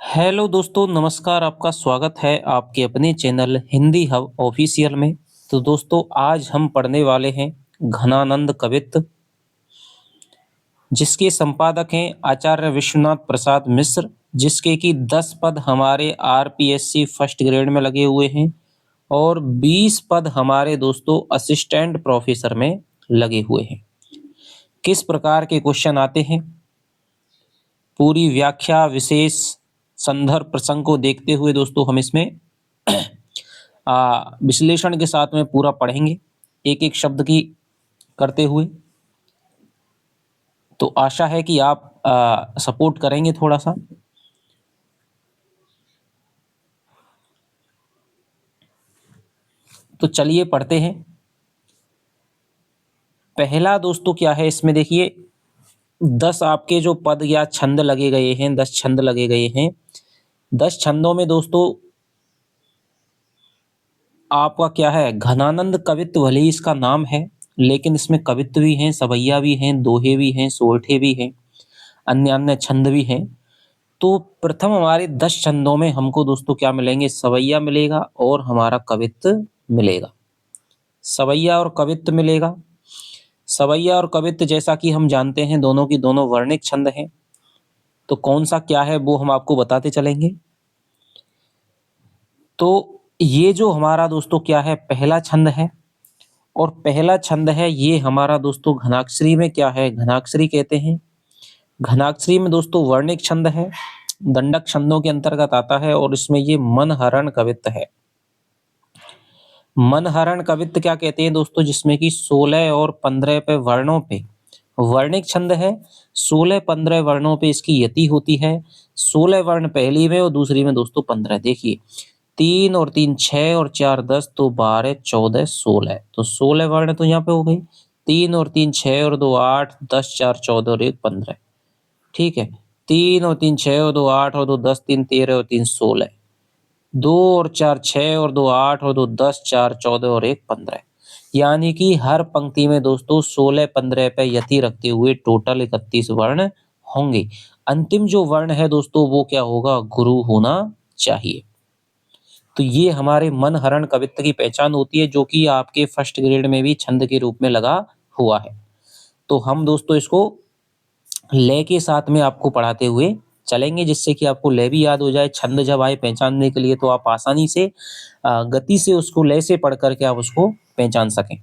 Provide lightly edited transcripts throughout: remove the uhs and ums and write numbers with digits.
Hello दोस्तों, नमस्कार। आपका स्वागत है आपके अपने चैनल हिंदी हब ऑफिशियल में। तो दोस्तों, आज हम पढ़ने वाले हैं घनानंद कवित्त, जिसके संपादक हैं आचार्य विश्वनाथ प्रसाद मिश्र, जिसके कि 10 पद हमारे आरपीएससी फर्स्ट ग्रेड में लगे हुए हैं और 20 पद हमारे दोस्तों असिस्टेंट प्रोफेसर में लगे हुए हैं। किस प्रकार के क्वेश्चन आते हैं, पूरी व्याख्या, विशेष संदर्भ, प्रसंग को देखते हुए दोस्तों हम इसमें विश्लेषण के साथ में पूरा पढ़ेंगे, एक एक शब्द की करते हुए। तो आशा है कि आप सपोर्ट करेंगे थोड़ा सा। तो चलिए पढ़ते हैं। पहला दोस्तों क्या है, इसमें देखिए 10 आपके जो पद या छंद लगे गए हैं, 10 छंद लगे गए हैं। 10 छंदों में दोस्तों आपका क्या है, घनानंद कवित्त भले ही इसका नाम है, लेकिन इसमें कवित्त भी हैं, सवैया भी हैं, दोहे भी हैं, सोरठे भी हैं, अन्य अन्य छंद भी हैं। तो प्रथम हमारे 10 छंदों में हमको दोस्तों क्या मिलेंगे, सवैया मिलेगा और हमारा कवित्त मिलेगा। सवैया और कवित्त मिलेगा। सवैया और कवित्त जैसा कि हम जानते हैं दोनों की दोनों वर्णिक छंद हैं। तो कौन सा क्या है वो हम आपको बताते चलेंगे। तो ये जो हमारा दोस्तों क्या है, पहला छंद है, और पहला छंद है ये हमारा दोस्तों घनाक्षरी में क्या है, घनाक्षरी कहते हैं। घनाक्षरी में दोस्तों वर्णिक छंद है, दंडक छंदों के अंतर्गत आता है, और इसमें ये मनहरण कवित्त है। मनहरण कवित्त क्या कहते हैं दोस्तों, जिसमें कि 16 और 15 पे वर्णों पे वर्णिक छंद है। 16-15 वर्णों पे इसकी यति होती है। 16 वर्ण पहली में और दूसरी में दोस्तों 15। देखिए 3 और 3 6 और 4 10, तो 12 14 16। तो 16 वर्ण तो यहाँ पे हो गई। 3 और 3 6 और 2 8, 10 4 14 और 1 15। ठीक है। 3 और 3 6 और 2 8 और 2 10, 3 13 और 3 16। 2 और 4 6 और 2 8 और 2 10, 4 14 और 1 15। यानी कि हर पंक्ति में दोस्तों 16-15 पे यति रखते हुए टोटल 31 वर्ण होंगे। अंतिम जो वर्ण है दोस्तों वो क्या होगा, गुरु होना चाहिए। तो ये हमारे मनहरण कवित्त की पहचान होती है, जो कि आपके फर्स्ट ग्रेड में भी छंद के रूप में लगा हुआ है। तो हम दोस्तों इसको लय के साथ में आपको पढ़ाते हुए चलेंगे, जिससे कि आपको लय भी याद हो जाए। छंद जब आए पहचानने के लिए तो आप आसानी से गति से उसको लय से पढ़ करके आप उसको पहचान सकें।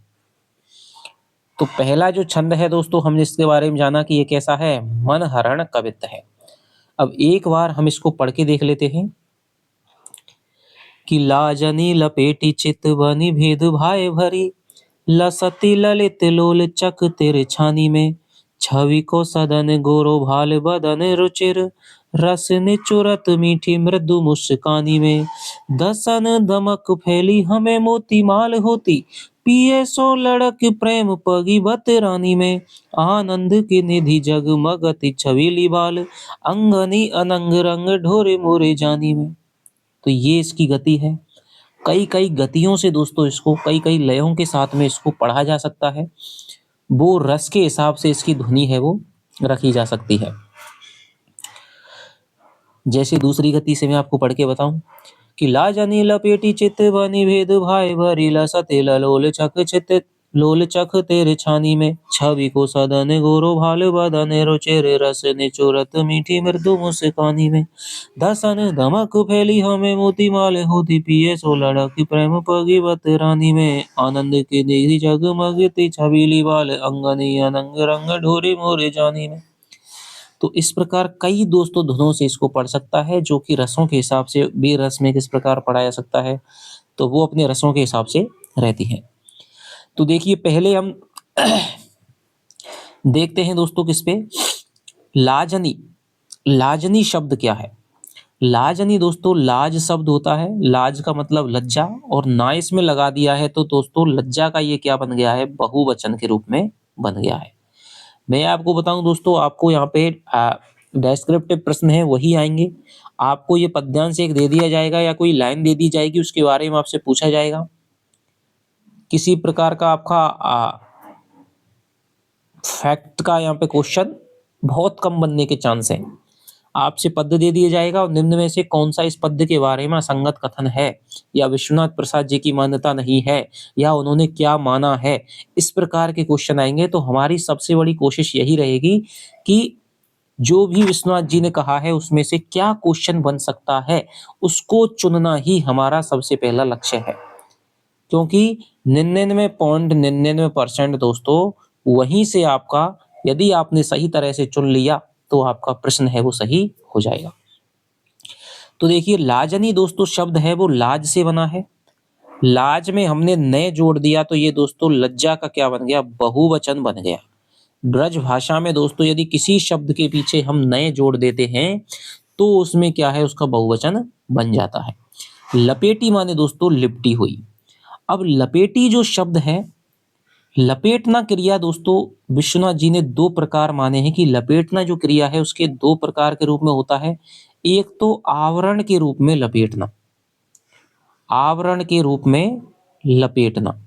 तो पहला जो छंद है दोस्तों, हमने इसके बारे में जाना कि ये कैसा है, मनहरण कवित्त है। अब एक बार हम इसको पढ़ के देख लेते हैं कि लाजनी लपेटी चित बनी भेद भाई भरी, लसती ललित लोल चक तेरे छानी में, छवि को सदन गोरो भाल बदन रुचिर, रस निचुरत मीठी मृदु मुस्कानी में, दसन दमक फैली हमें मोती माल होती, पिए सो लड़क प्रेम पगी बत रानी में, आनंद की निधि जगमगति छविली बाल, अंगनी अनंग रंग ढोरे मोरे जानी में। तो ये इसकी गति है। कई कई गतियों से दोस्तों इसको, कई कई लयों के साथ में इसको पढ़ा जा सकता है। वो रस के हिसाब से इसकी ध्वनि है वो रखी जा सकती है। जैसे दूसरी गति से मैं आपको पढ़ के बताऊं कि लाजनी लपेटी चित बनी भेद भाई भरी, लसते लोल चक चित लोल चख तेरे छानी में, छवि को सदन गोरो भाल बदन रुचिर, रस निचुरत मीठी मृदु मुस्कानी में, दसन दमक फैली हमें मोती माले होती, पिए सो लड़क प्रेम पगी बत रानी में, आनंद की निधि जगमगती छबीली बाल, अंगनी अनंग रंग ढोरी मोरे जानी में। तो इस प्रकार कई दोस्तों धुनों से इसको पढ़ सकता है, जो कि रसों के हिसाब से भी रस में किस प्रकार पढ़ा जा सकता है, तो वो अपने रसों के हिसाब से रहती है। तो देखिए पहले हम देखते हैं दोस्तों किस पे, लाजनी। लाजनी शब्द क्या है। लाजनी दोस्तों लाज शब्द होता है, लाज का मतलब लज्जा, और ना इसमें लगा दिया है तो दोस्तों लज्जा का ये क्या बन गया है, बहुवचन के रूप में बन गया है। मैं आपको बताऊं दोस्तों, आपको यहाँ पे डेस्क्रिप्टिव प्रश्न है वही आएंगे। आपको ये पद्यांश एक दे दिया जाएगा या कोई लाइन दे दी जाएगी, उसके बारे में आपसे पूछा जाएगा। किसी प्रकार का आपका फैक्ट का यहाँ पे क्वेश्चन बहुत कम बनने के चांस है। आपसे पद्य दे दिया जाएगा और निम्न में से कौन सा इस पद्य के बारे में असंगत कथन है, या विश्वनाथ प्रसाद जी की मान्यता नहीं है, या उन्होंने क्या माना है। इस प्रकार के क्वेश्चन आएंगे तो हमारी सबसे बड़ी कोशिश यही रहेगी कि जो भी विश्वनाथ जी ने कहा है उसमें से क्या क्वेश्चन बन सकता है, उसको चुनना ही हमारा सबसे पहला लक्ष्य है। क्योंकि 99.99% दोस्तों वहीं से आपका, यदि आपने सही तरह से चुन लिया तो आपका प्रश्न है वो सही हो जाएगा। तो देखिए लाजनी दोस्तों शब्द है वो लाज से बना है। लाज में हमने नए जोड़ दिया तो ये दोस्तों लज्जा का क्या बन गया, बहुवचन बन गया। ब्रज भाषा में दोस्तों यदि किसी शब्द के पीछे हम नए जोड़ देते हैं तो उसमें क्या है, उसका बहुवचन बन जाता है। लपेटी माने दोस्तों लिपटी हुई। अब लपेटी जो शब्द है, लपेटना क्रिया दोस्तों विश्वनाथ जी ने दो प्रकार माने हैं कि लपेटना जो क्रिया है उसके दो प्रकार के रूप में होता है। एक तो आवरण के रूप में लपेटना, आवरण के रूप में लपेटना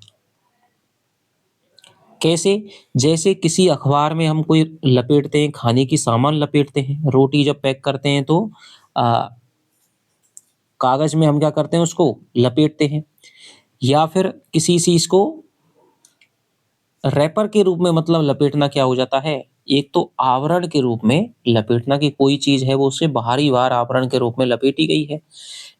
कैसे, जैसे किसी अखबार में हम कोई लपेटते हैं, खाने की सामान लपेटते हैं, रोटी जब पैक करते हैं तो कागज में हम क्या करते हैं, उसको लपेटते हैं। या फिर किसी चीज को रैपर के रूप में, मतलब लपेटना क्या हो जाता है, एक तो आवरण के रूप में लपेटना कि कोई चीज है वो उससे बाहरी बार आवरण के रूप में लपेटी गई है।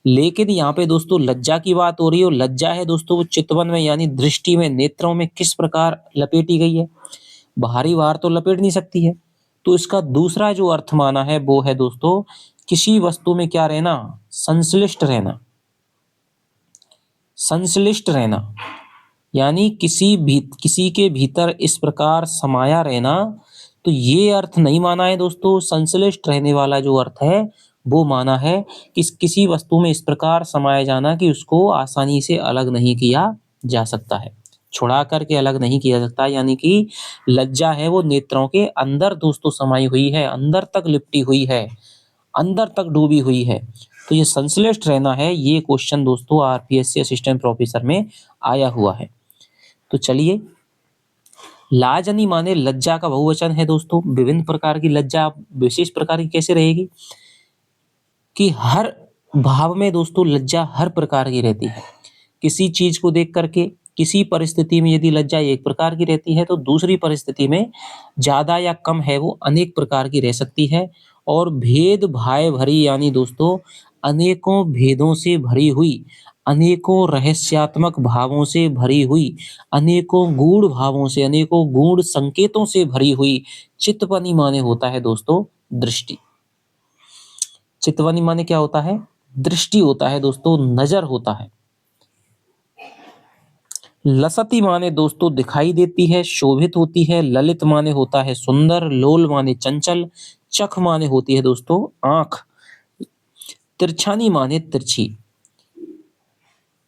लेकिन यहाँ पे दोस्तों लज्जा की बात हो रही है, और लज्जा है दोस्तों वो चितवन में यानी दृष्टि में, नेत्रों में किस प्रकार लपेटी गई है, बाहरी बार तो लपेट नहीं सकती है। तो इसका दूसरा जो अर्थ माना है वो है दोस्तों किसी वस्तु में क्या रहना, संश्लिष्ट रहना, संश्लिष्ट रहना यानी किसी के भीतर इस प्रकार समाया रहना। तो ये अर्थ नहीं माना है दोस्तों, संश्लिष्ट रहने वाला जो अर्थ है वो माना है कि किसी वस्तु में इस प्रकार समाया जाना कि उसको आसानी से अलग नहीं किया जा सकता है, छुड़ा करके अलग नहीं किया सकता। यानी कि लज्जा है वो नेत्रों के अंदर दोस्तों समाई हुई है, अंदर तक लिपटी हुई है, अंदर तक डूबी हुई है। तो ये संश्लिष्ट रहना है, ये क्वेश्चन दोस्तों आरपीएससी असिस्टेंट प्रोफेसर में आया हुआ है। तो चलिए, लाजनी माने लज्जा का बहुवचन है दोस्तों। विभिन्न प्रकार की लज्जा विशेष प्रकार की कैसे रहेगी कि हर भाव में दोस्तों लज्जा हर प्रकार की रहती है। किसी चीज को देख करके किसी परिस्थिति में यदि लज्जा एक प्रकार की रहती है तो दूसरी परिस्थिति में ज्यादा या कम है वो अनेक प्रकार की रह सकती है। और भेद भाय भरी यानी दोस्तों अनेकों भेदों से भरी हुई, अनेकों रहस्यात्मक भावों से भरी हुई, अनेकों गूढ़ भावों से, अनेकों गूढ़ संकेतों से भरी हुई चितवनी माने होता है दोस्तों दृष्टि। चितवनी माने क्या होता है, दृष्टि होता है दोस्तों, नजर होता है। लसती माने दोस्तों दिखाई देती है, शोभित होती है। ललित माने होता है सुंदर। लोल माने चंचल। चख माने होती है दोस्तों आंख। तिरछानी माने तिरछी।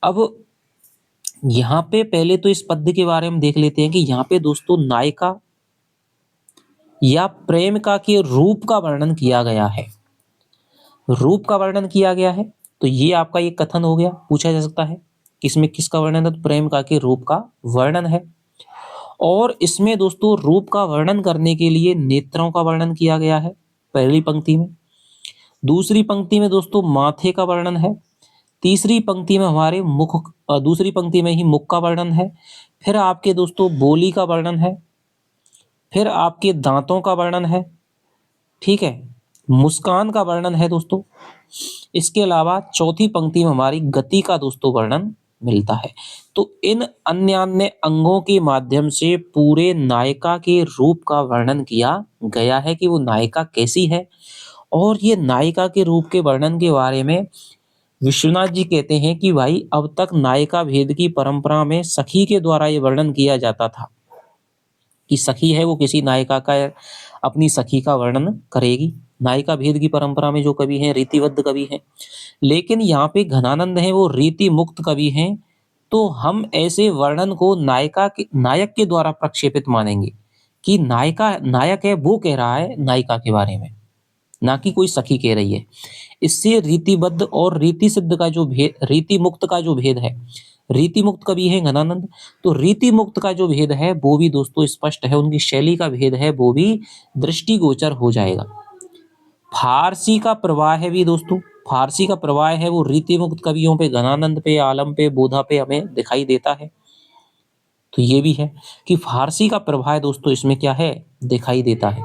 अब यहाँ पे पहले तो इस पद्य के बारे में देख लेते हैं कि यहाँ पे दोस्तों नायिका या प्रेमिका के रूप का वर्णन किया गया है, रूप का वर्णन किया गया है। तो ये आपका ये कथन हो गया, पूछा जा सकता है किसमें किसका वर्णन है, तो प्रेमिका के रूप का वर्णन है। और इसमें दोस्तों रूप का वर्णन करने के लिए नेत्रों का वर्णन किया गया है पहली पंक्ति में। दूसरी पंक्ति में दोस्तों माथे का वर्णन है। तीसरी पंक्ति में हमारे मुख, दूसरी पंक्ति में ही मुख का वर्णन है। फिर आपके दोस्तों बोली का वर्णन है। फिर आपके दांतों का वर्णन है, ठीक है, मुस्कान का वर्णन है दोस्तों। इसके अलावा चौथी पंक्ति में हमारी गति का दोस्तों वर्णन मिलता है। तो इन अन्य अंगों के माध्यम से पूरे नायिका के रूप का वर्णन किया गया है कि वो नायिका कैसी है। और ये नायिका के रूप के वर्णन के बारे में विश्वनाथ जी कहते हैं कि भाई अब तक नायिका भेद की परंपरा में सखी के द्वारा ये वर्णन किया जाता था कि सखी है वो किसी नायिका का, अपनी सखी का वर्णन करेगी। नायिका भेद की परंपरा में जो कवि हैं रीतिबद्ध कवि हैं, लेकिन यहाँ पे घनानंद हैं वो रीति मुक्त कवि हैं। तो हम ऐसे वर्णन को नायक के द्वारा प्रक्षेपित मानेंगे कि नायिका, नायक है वो कह रहा है नायिका के बारे में, ना कि कोई सखी कह रही है। इससे रीतिबद्ध और रीति सिद्ध का जो भेद, रीति मुक्त का जो भेद है, रीति मुक्त कवि है घनानंद, तो रीति मुक्त का जो भेद है वो भी दोस्तों स्पष्ट है, उनकी शैली का भेद है वो भी दृष्टिगोचर हो जाएगा। फारसी का प्रवाह है भी दोस्तों, फारसी का प्रवाह है वो रीति मुक्त कवियों पे, घनानंद पे, आलम पे, बोधा पे हमें दिखाई देता है। तो ये भी है कि फारसी का प्रभाव दोस्तों इसमें क्या है, दिखाई देता है।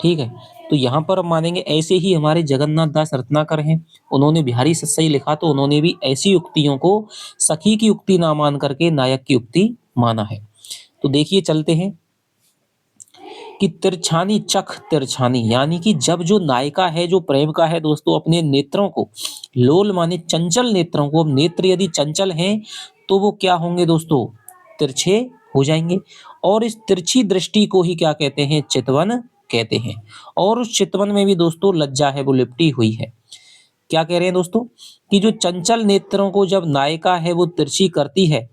ठीक है, तो यहाँ पर हम मानेंगे ऐसे ही हमारे जगन्नाथ दास रत्नाकर हैं, उन्होंने बिहारी सत्सई लिखा तो उन्होंने भी ऐसी उक्तियों को सखी की उक्ति ना मान करके नायक की उक्ति माना है। तो देखिए चलते हैं कि तिरछानी चख तिरछानी, यानी कि जब जो नायिका है, जो प्रेम का है दोस्तों, अपने नेत्रों को, लोल माने चंचल नेत्रों को, अब नेत्र यदि चंचल हैं तो वो क्या होंगे दोस्तों, तिरछे हो जाएंगे। और इस तिरछी दृष्टि को ही क्या कहते हैं, चितवन कहते हैं। और उस चितवन में भी दोस्तों लज्जा है वो लिपटी हुई है। क्या कह रहे हैं दोस्तों कि जो चंचल नेत्रों को जब नायिका है वो तिरछी करती है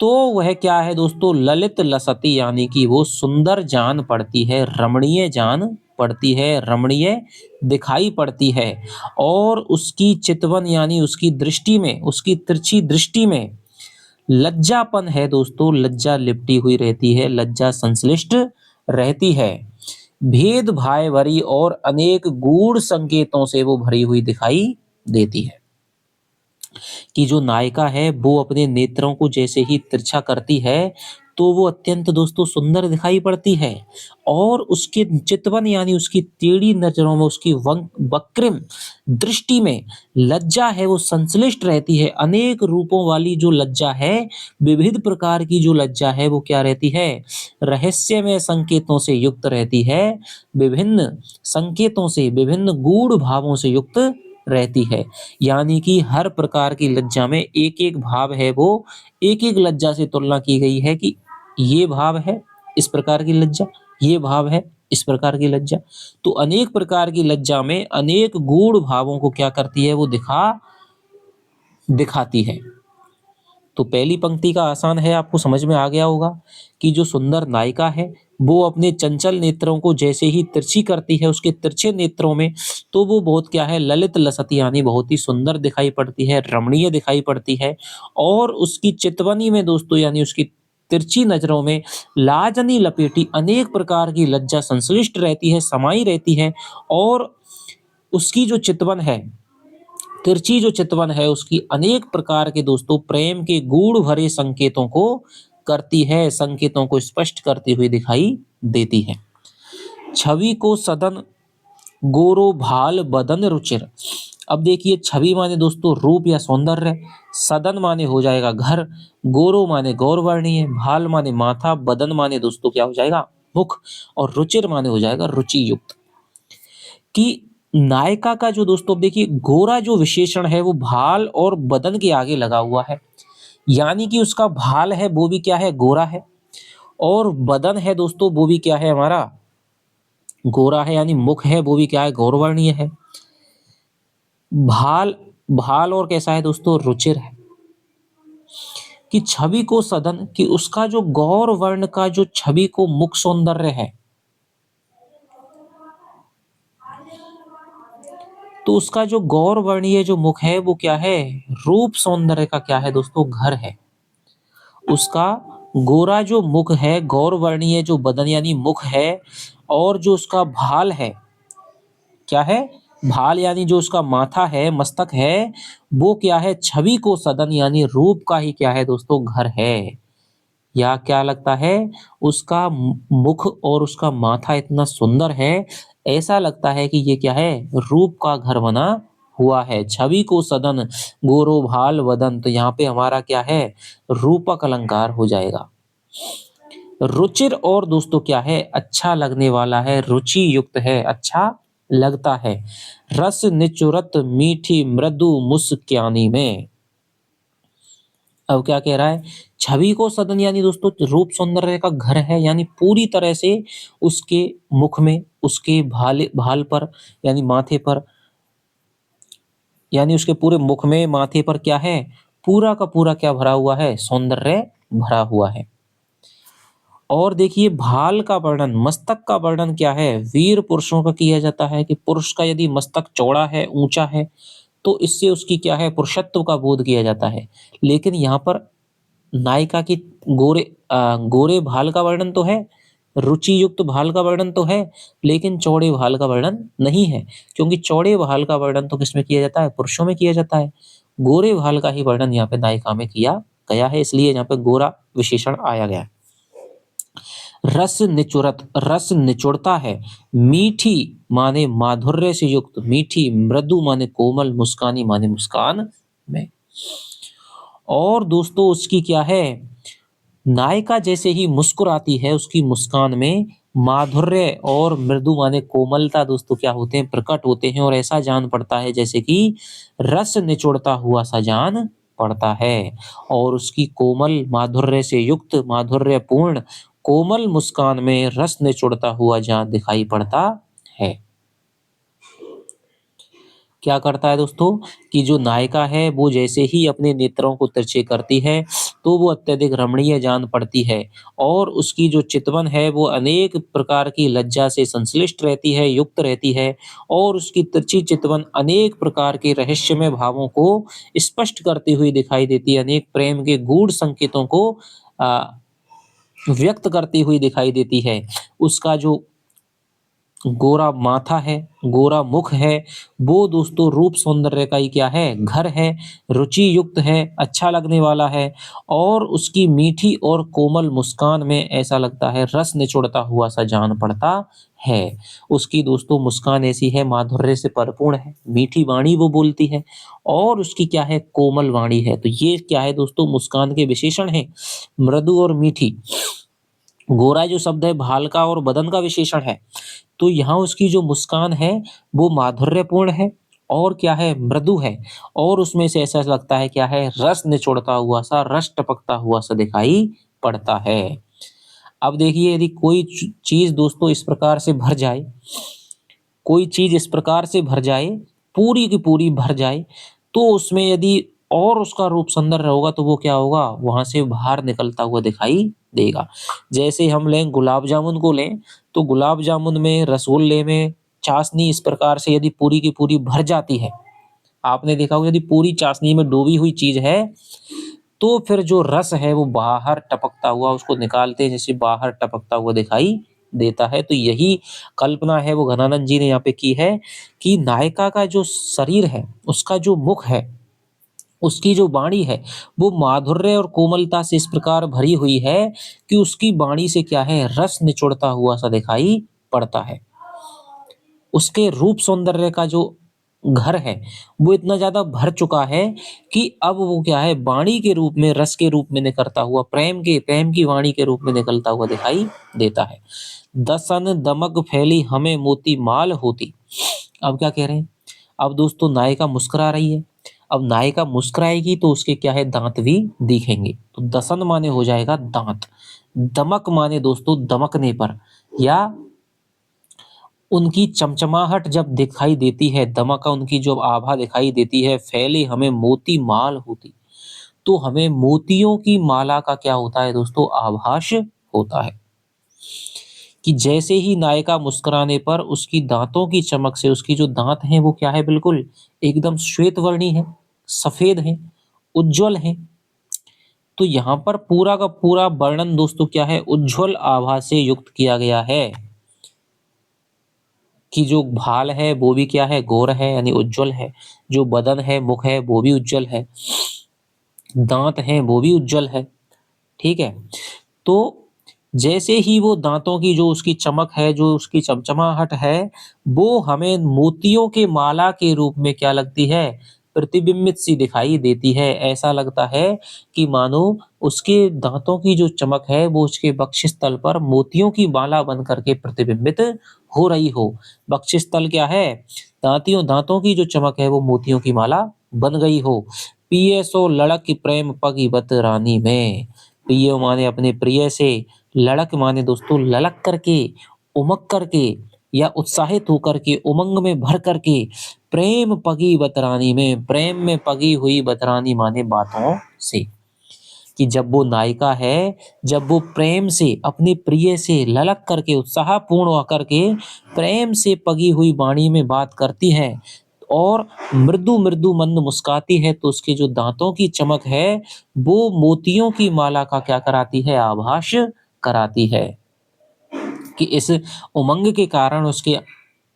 तो वह क्या है दोस्तों, ललित लसती, यानी कि वो सुंदर जान पड़ती है, रमणीय जान पड़ती है, रमणीय दिखाई पड़ती है। और उसकी चितवन यानी उसकी दृष्टि में, उसकी तिरछी दृष्टि में लज्जापन है दोस्तों, लज्जा लिपटी हुई रहती है, लज्जा संश्लिष्ट रहती है। भेद भाव भरी और अनेक गूढ़ संकेतों से वो भरी हुई दिखाई देती है। कि जो नायिका है वो अपने नेत्रों को जैसे ही तिरछा करती है तो वो अत्यंत दोस्तों सुंदर दिखाई पड़ती है। और उसके चितवन यानी उसकी टेढ़ी नजरों में, उसकी वक्रिम दृष्टि में लज्जा है वो संश्लिष्ट रहती है। अनेक रूपों वाली जो लज्जा है, विविध प्रकार की जो लज्जा है वो क्या रहती है, रहस्यमय संकेतों से युक्त रहती है, विभिन्न संकेतों से, विभिन्न गूढ़ भावों से युक्त रहती है। यानी कि हर प्रकार की लज्जा में एक एक भाव है वो एक एक लज्जा से तुलना की गई है कि ये भाव है इस प्रकार की लज्जा, ये भाव है इस प्रकार की लज्जा। तो अनेक प्रकार की लज्जा में अनेक गूढ़ भावों को क्या करती है, वो दिखाती है। तो पहली पंक्ति का आसान है, आपको समझ में आ गया होगा कि जो सुंदर नायिका है वो अपने चंचल नेत्रों को जैसे ही तिरछी करती है, उसके तिरछे नेत्रों में, तो वो बहुत क्या है, ललित लसती, यानी बहुत ही सुंदर दिखाई पड़ती है, रमणीय दिखाई पड़ती है। और उसकी चितवनी में दोस्तों, यानी उसकी तिरछी नजरों में लाजनी लपेटी अनेक प्रकार की लज्जा संश्लिष्ट रहती है, समाई रहती है। और उसकी जो चितवन है, तिरछी जो चितवन है, उसकी अनेक प्रकार के दोस्तों प्रेम के गूढ़ भरे संकेतों को करती है, संकेतों को स्पष्ट करती हुई दिखाई देती है। छवि को सदन गोरो भाल बदन रुचिर। अब देखिए, छवि माने दोस्तों रूप या सौंदर्य, सदन माने हो जाएगा घर, गोरो माने गौरवर्णीय, भाल माने माथा, बदन माने दोस्तों क्या हो जाएगा, मुख, और रुचिर माने हो जाएगा रुचि युक्त। कि नायिका का जो दोस्तों देखिए गोरा जो विशेषण है वो भाल और बदन के आगे लगा हुआ है, यानी कि उसका भाल है वो भी क्या है, गोरा है, और बदन है दोस्तों वो भी क्या है, हमारा गोरा है, यानी मुख है वो भी क्या है, गौरवर्णीय है। भाल भाल और कैसा है दोस्तों, रुचिर है। कि छवि को सदन, कि उसका जो गौर वर्ण का जो छवि को मुख सौंदर्य है, तो उसका जो गौर वर्णीय जो मुख है वो क्या है, रूप सौंदर्य का क्या है दोस्तों, घर है। उसका गोरा जो मुख है, गौर वर्णीय जो बदन यानी मुख है, और जो उसका भाल है, क्या है, भाल यानी जो उसका माथा है, मस्तक है, वो क्या है, छवि को सदन यानी रूप का ही क्या है दोस्तों, घर है। या क्या लगता है, उसका मुख और उसका माथा इतना सुंदर है, ऐसा लगता है कि ये क्या है, रूप का घर बना हुआ है। छवि को सदन गोरो भाल वदन, तो यहाँ पे हमारा क्या है, रूपक अलंकार हो जाएगा। रुचिर और दोस्तों क्या है, अच्छा लगने वाला है, रुचि युक्त है, अच्छा लगता है। रस निचुरत मीठी मृदु मुस्क्यानी में। अब क्या कह रहा है, छवि को सदन यानी दोस्तों रूप सौंदर्य का घर है, यानी पूरी तरह से उसके मुख में, उसके भाल पर यानी माथे पर, यानी उसके पूरे मुख में, माथे पर क्या है, पूरा का पूरा क्या भरा हुआ है, सौंदर्य भरा हुआ है। और देखिए भाल का वर्णन, मस्तक का वर्णन क्या है, वीर पुरुषों का किया जाता है कि पुरुष का यदि मस्तक चौड़ा है, ऊंचा है, तो इससे उसकी क्या है, पुरुषत्व का बोध किया जाता है। लेकिन यहाँ पर नायिका की गोरे भाल का वर्णन तो है, रुचि युक्त भाल का वर्णन तो है, लेकिन चौड़े भाल का वर्णन नहीं है, क्योंकि चौड़े भाल का वर्णन तो किसमें किया जाता है? पुरुषों में किया जाता है। गोरे भाल का ही वर्णन यहाँ पे नायिका में किया गया है, इसलिए यहाँ पे गोरा विशेषण आया गया है। रस निचुड़ता है, मीठी माने माधुर्य से युक्त, मीठी, मृदु माने कोमल, मुस्कानी माने मुस्कान में। और दोस्तों उसकी क्या है, नायिका जैसे ही मुस्कुराती है उसकी मुस्कान में माधुर्य और मृदु माने कोमलता दोस्तों क्या होते हैं? प्रकट होते हैं, और ऐसा जान पड़ता है जैसे कि रस निचोड़ता हुआ सा जान पड़ता है। और उसकी कोमल माधुर्य से युक्त, माधुर्यपूर्ण कोमल मुस्कान में रस निचोड़ता हुआ जान दिखाई पड़ता है। क्या करता है दोस्तों कि जो नायिका है वो जैसे ही अपने नेत्रों को तिरछे करती है तो वो अत्यधिक रमणीय जान पड़ती है, और उसकी जो चितवन है वो अनेक प्रकार की लज्जा से संश्लिष्ट रहती है, युक्त रहती है, और उसकी तिरछी चितवन अनेक प्रकार के रहस्यमय भावों को स्पष्ट करती हुई दिखाई देती है, अनेक प्रेम के गूढ़ संकेतों को व्यक्त करती हुई दिखाई देती है। उसका जो गोरा माथा है, गोरा मुख है, वो दोस्तों रूप सौंदर्य का ही क्या है? घर है, रुचि युक्त है, अच्छा लगने वाला है, और उसकी मीठी और कोमल मुस्कान में ऐसा लगता है रस निचोड़ता हुआ सा जान पड़ता है। उसकी दोस्तों मुस्कान ऐसी है, माधुर्य से परिपूर्ण है, मीठी वाणी वो बोलती है, और उसकी क्या है? कोमल वाणी है। तो ये क्या है दोस्तों? मुस्कान के विशेषण है, मृदु और मीठी। गोरा जो शब्द है भाल का और बदन का विशेषण है, तो यहाँ उसकी जो मुस्कान है वो माधुर्यपूर्ण है, और क्या है? मृदु है, और उसमें से ऐसा लगता है क्या है? रस निचोड़ता हुआ सा, रस टपकता हुआ सा दिखाई पड़ता है। अब देखिए यदि कोई चीज दोस्तों इस प्रकार से भर जाए, कोई चीज इस प्रकार से भर जाए, पूरी की पूरी भर जाए, तो उसमें यदि और उसका रूप सुंदर होगा तो वो क्या होगा? वहां से बाहर निकलता हुआ दिखाई देगा। जैसे हम लें गुलाब जामुन को लें, तो गुलाब जामुन में, रसगुल्ले में चाशनी इस प्रकार से यदि पूरी की पूरी भर जाती है, आपने देखा होगा यदि पूरी चाशनी में डूबी हुई चीज है तो फिर जो रस है वो बाहर टपकता हुआ, उसको निकालते हैं जैसे बाहर टपकता हुआ दिखाई देता है। तो यही कल्पना है वो घनानंद जी ने यहाँ पे की है कि नायिका का जो शरीर है, उसका जो मुख है, उसकी जो वाणी है, वो माधुर्य और कोमलता से इस प्रकार भरी हुई है कि उसकी वाणी से क्या है? रस निचोड़ता हुआ सा दिखाई पड़ता है। उसके रूप सौंदर्य का जो घर है वो इतना ज्यादा भर चुका है कि अब वो क्या है? वाणी के रूप में, रस के रूप में निकलता हुआ, प्रेम की वाणी के रूप में निकलता हुआ दिखाई देता है। दसन दमक फैली हमें मोती माल होती। अब क्या कह रहे हैं? अब दोस्तों नायिका मुस्कुरा रही है, अब नायिका मुस्कुराएगी तो उसके क्या है? दांत भी दिखेंगे। तो दसन माने हो जाएगा दांत, दमक माने दोस्तों दमकने पर, या उनकी चमचमाहट जब दिखाई देती है, दमक उनकी जो आभा दिखाई देती है, फैली हमें मोती माल होती, तो हमें मोतियों की माला का क्या होता है दोस्तों? आभास होता है। कि जैसे ही नायिका मुस्कुराने पर उसकी दांतों की चमक से, उसकी जो दांत हैं वो क्या है? बिल्कुल एकदम श्वेत वर्णी है, सफेद है, उज्जवल है। तो यहाँ पर पूरा का पूरा वर्णन दोस्तों क्या है? उज्जवल आभा से युक्त किया गया है कि जो भाल है वो भी क्या है? गोर है यानी उज्जवल है, जो बदन है, मुख है, वो भी उज्जवल है, दांत हैं वो भी उज्जवल है। ठीक है, तो जैसे ही वो दांतों की जो उसकी चमक है, जो उसकी चमचमाहट है, वो हमें मोतियों के माला के रूप में क्या लगती है? प्रतिबिंबित सी दिखाई देती है। ऐसा लगता है कि मानो उसके दांतों की जो चमक है वो उसके बक्षस्थल पर मोतियों की माला बन करके प्रतिबिंबित हो रही हो। बक्षस्थल क्या है? दांतों की जो चमक है वो मोतियों की माला बन गई हो। पिए सो लड़क प्रेम पगीबत रानी में। पियो माने अपने प्रिय से, लड़क माने दोस्तों ललक करके, उमक करके, या उत्साहित होकर के, उमंग में भर करके, प्रेम पगी बतरानी में, प्रेम में पगी हुई बतरानी माने बातों से। कि जब वो नायिका है, जब वो प्रेम से अपने प्रिय से ललक करके, उत्साहपूर्ण होकर के, प्रेम से पगी हुई वाणी में बात करती है और मृदु मृदु मंद मुस्काती है, तो उसके जो दांतों की चमक है वो मोतियों की माला का क्या कराती है? आभास कराती है। कि इस उमंग के कारण उसके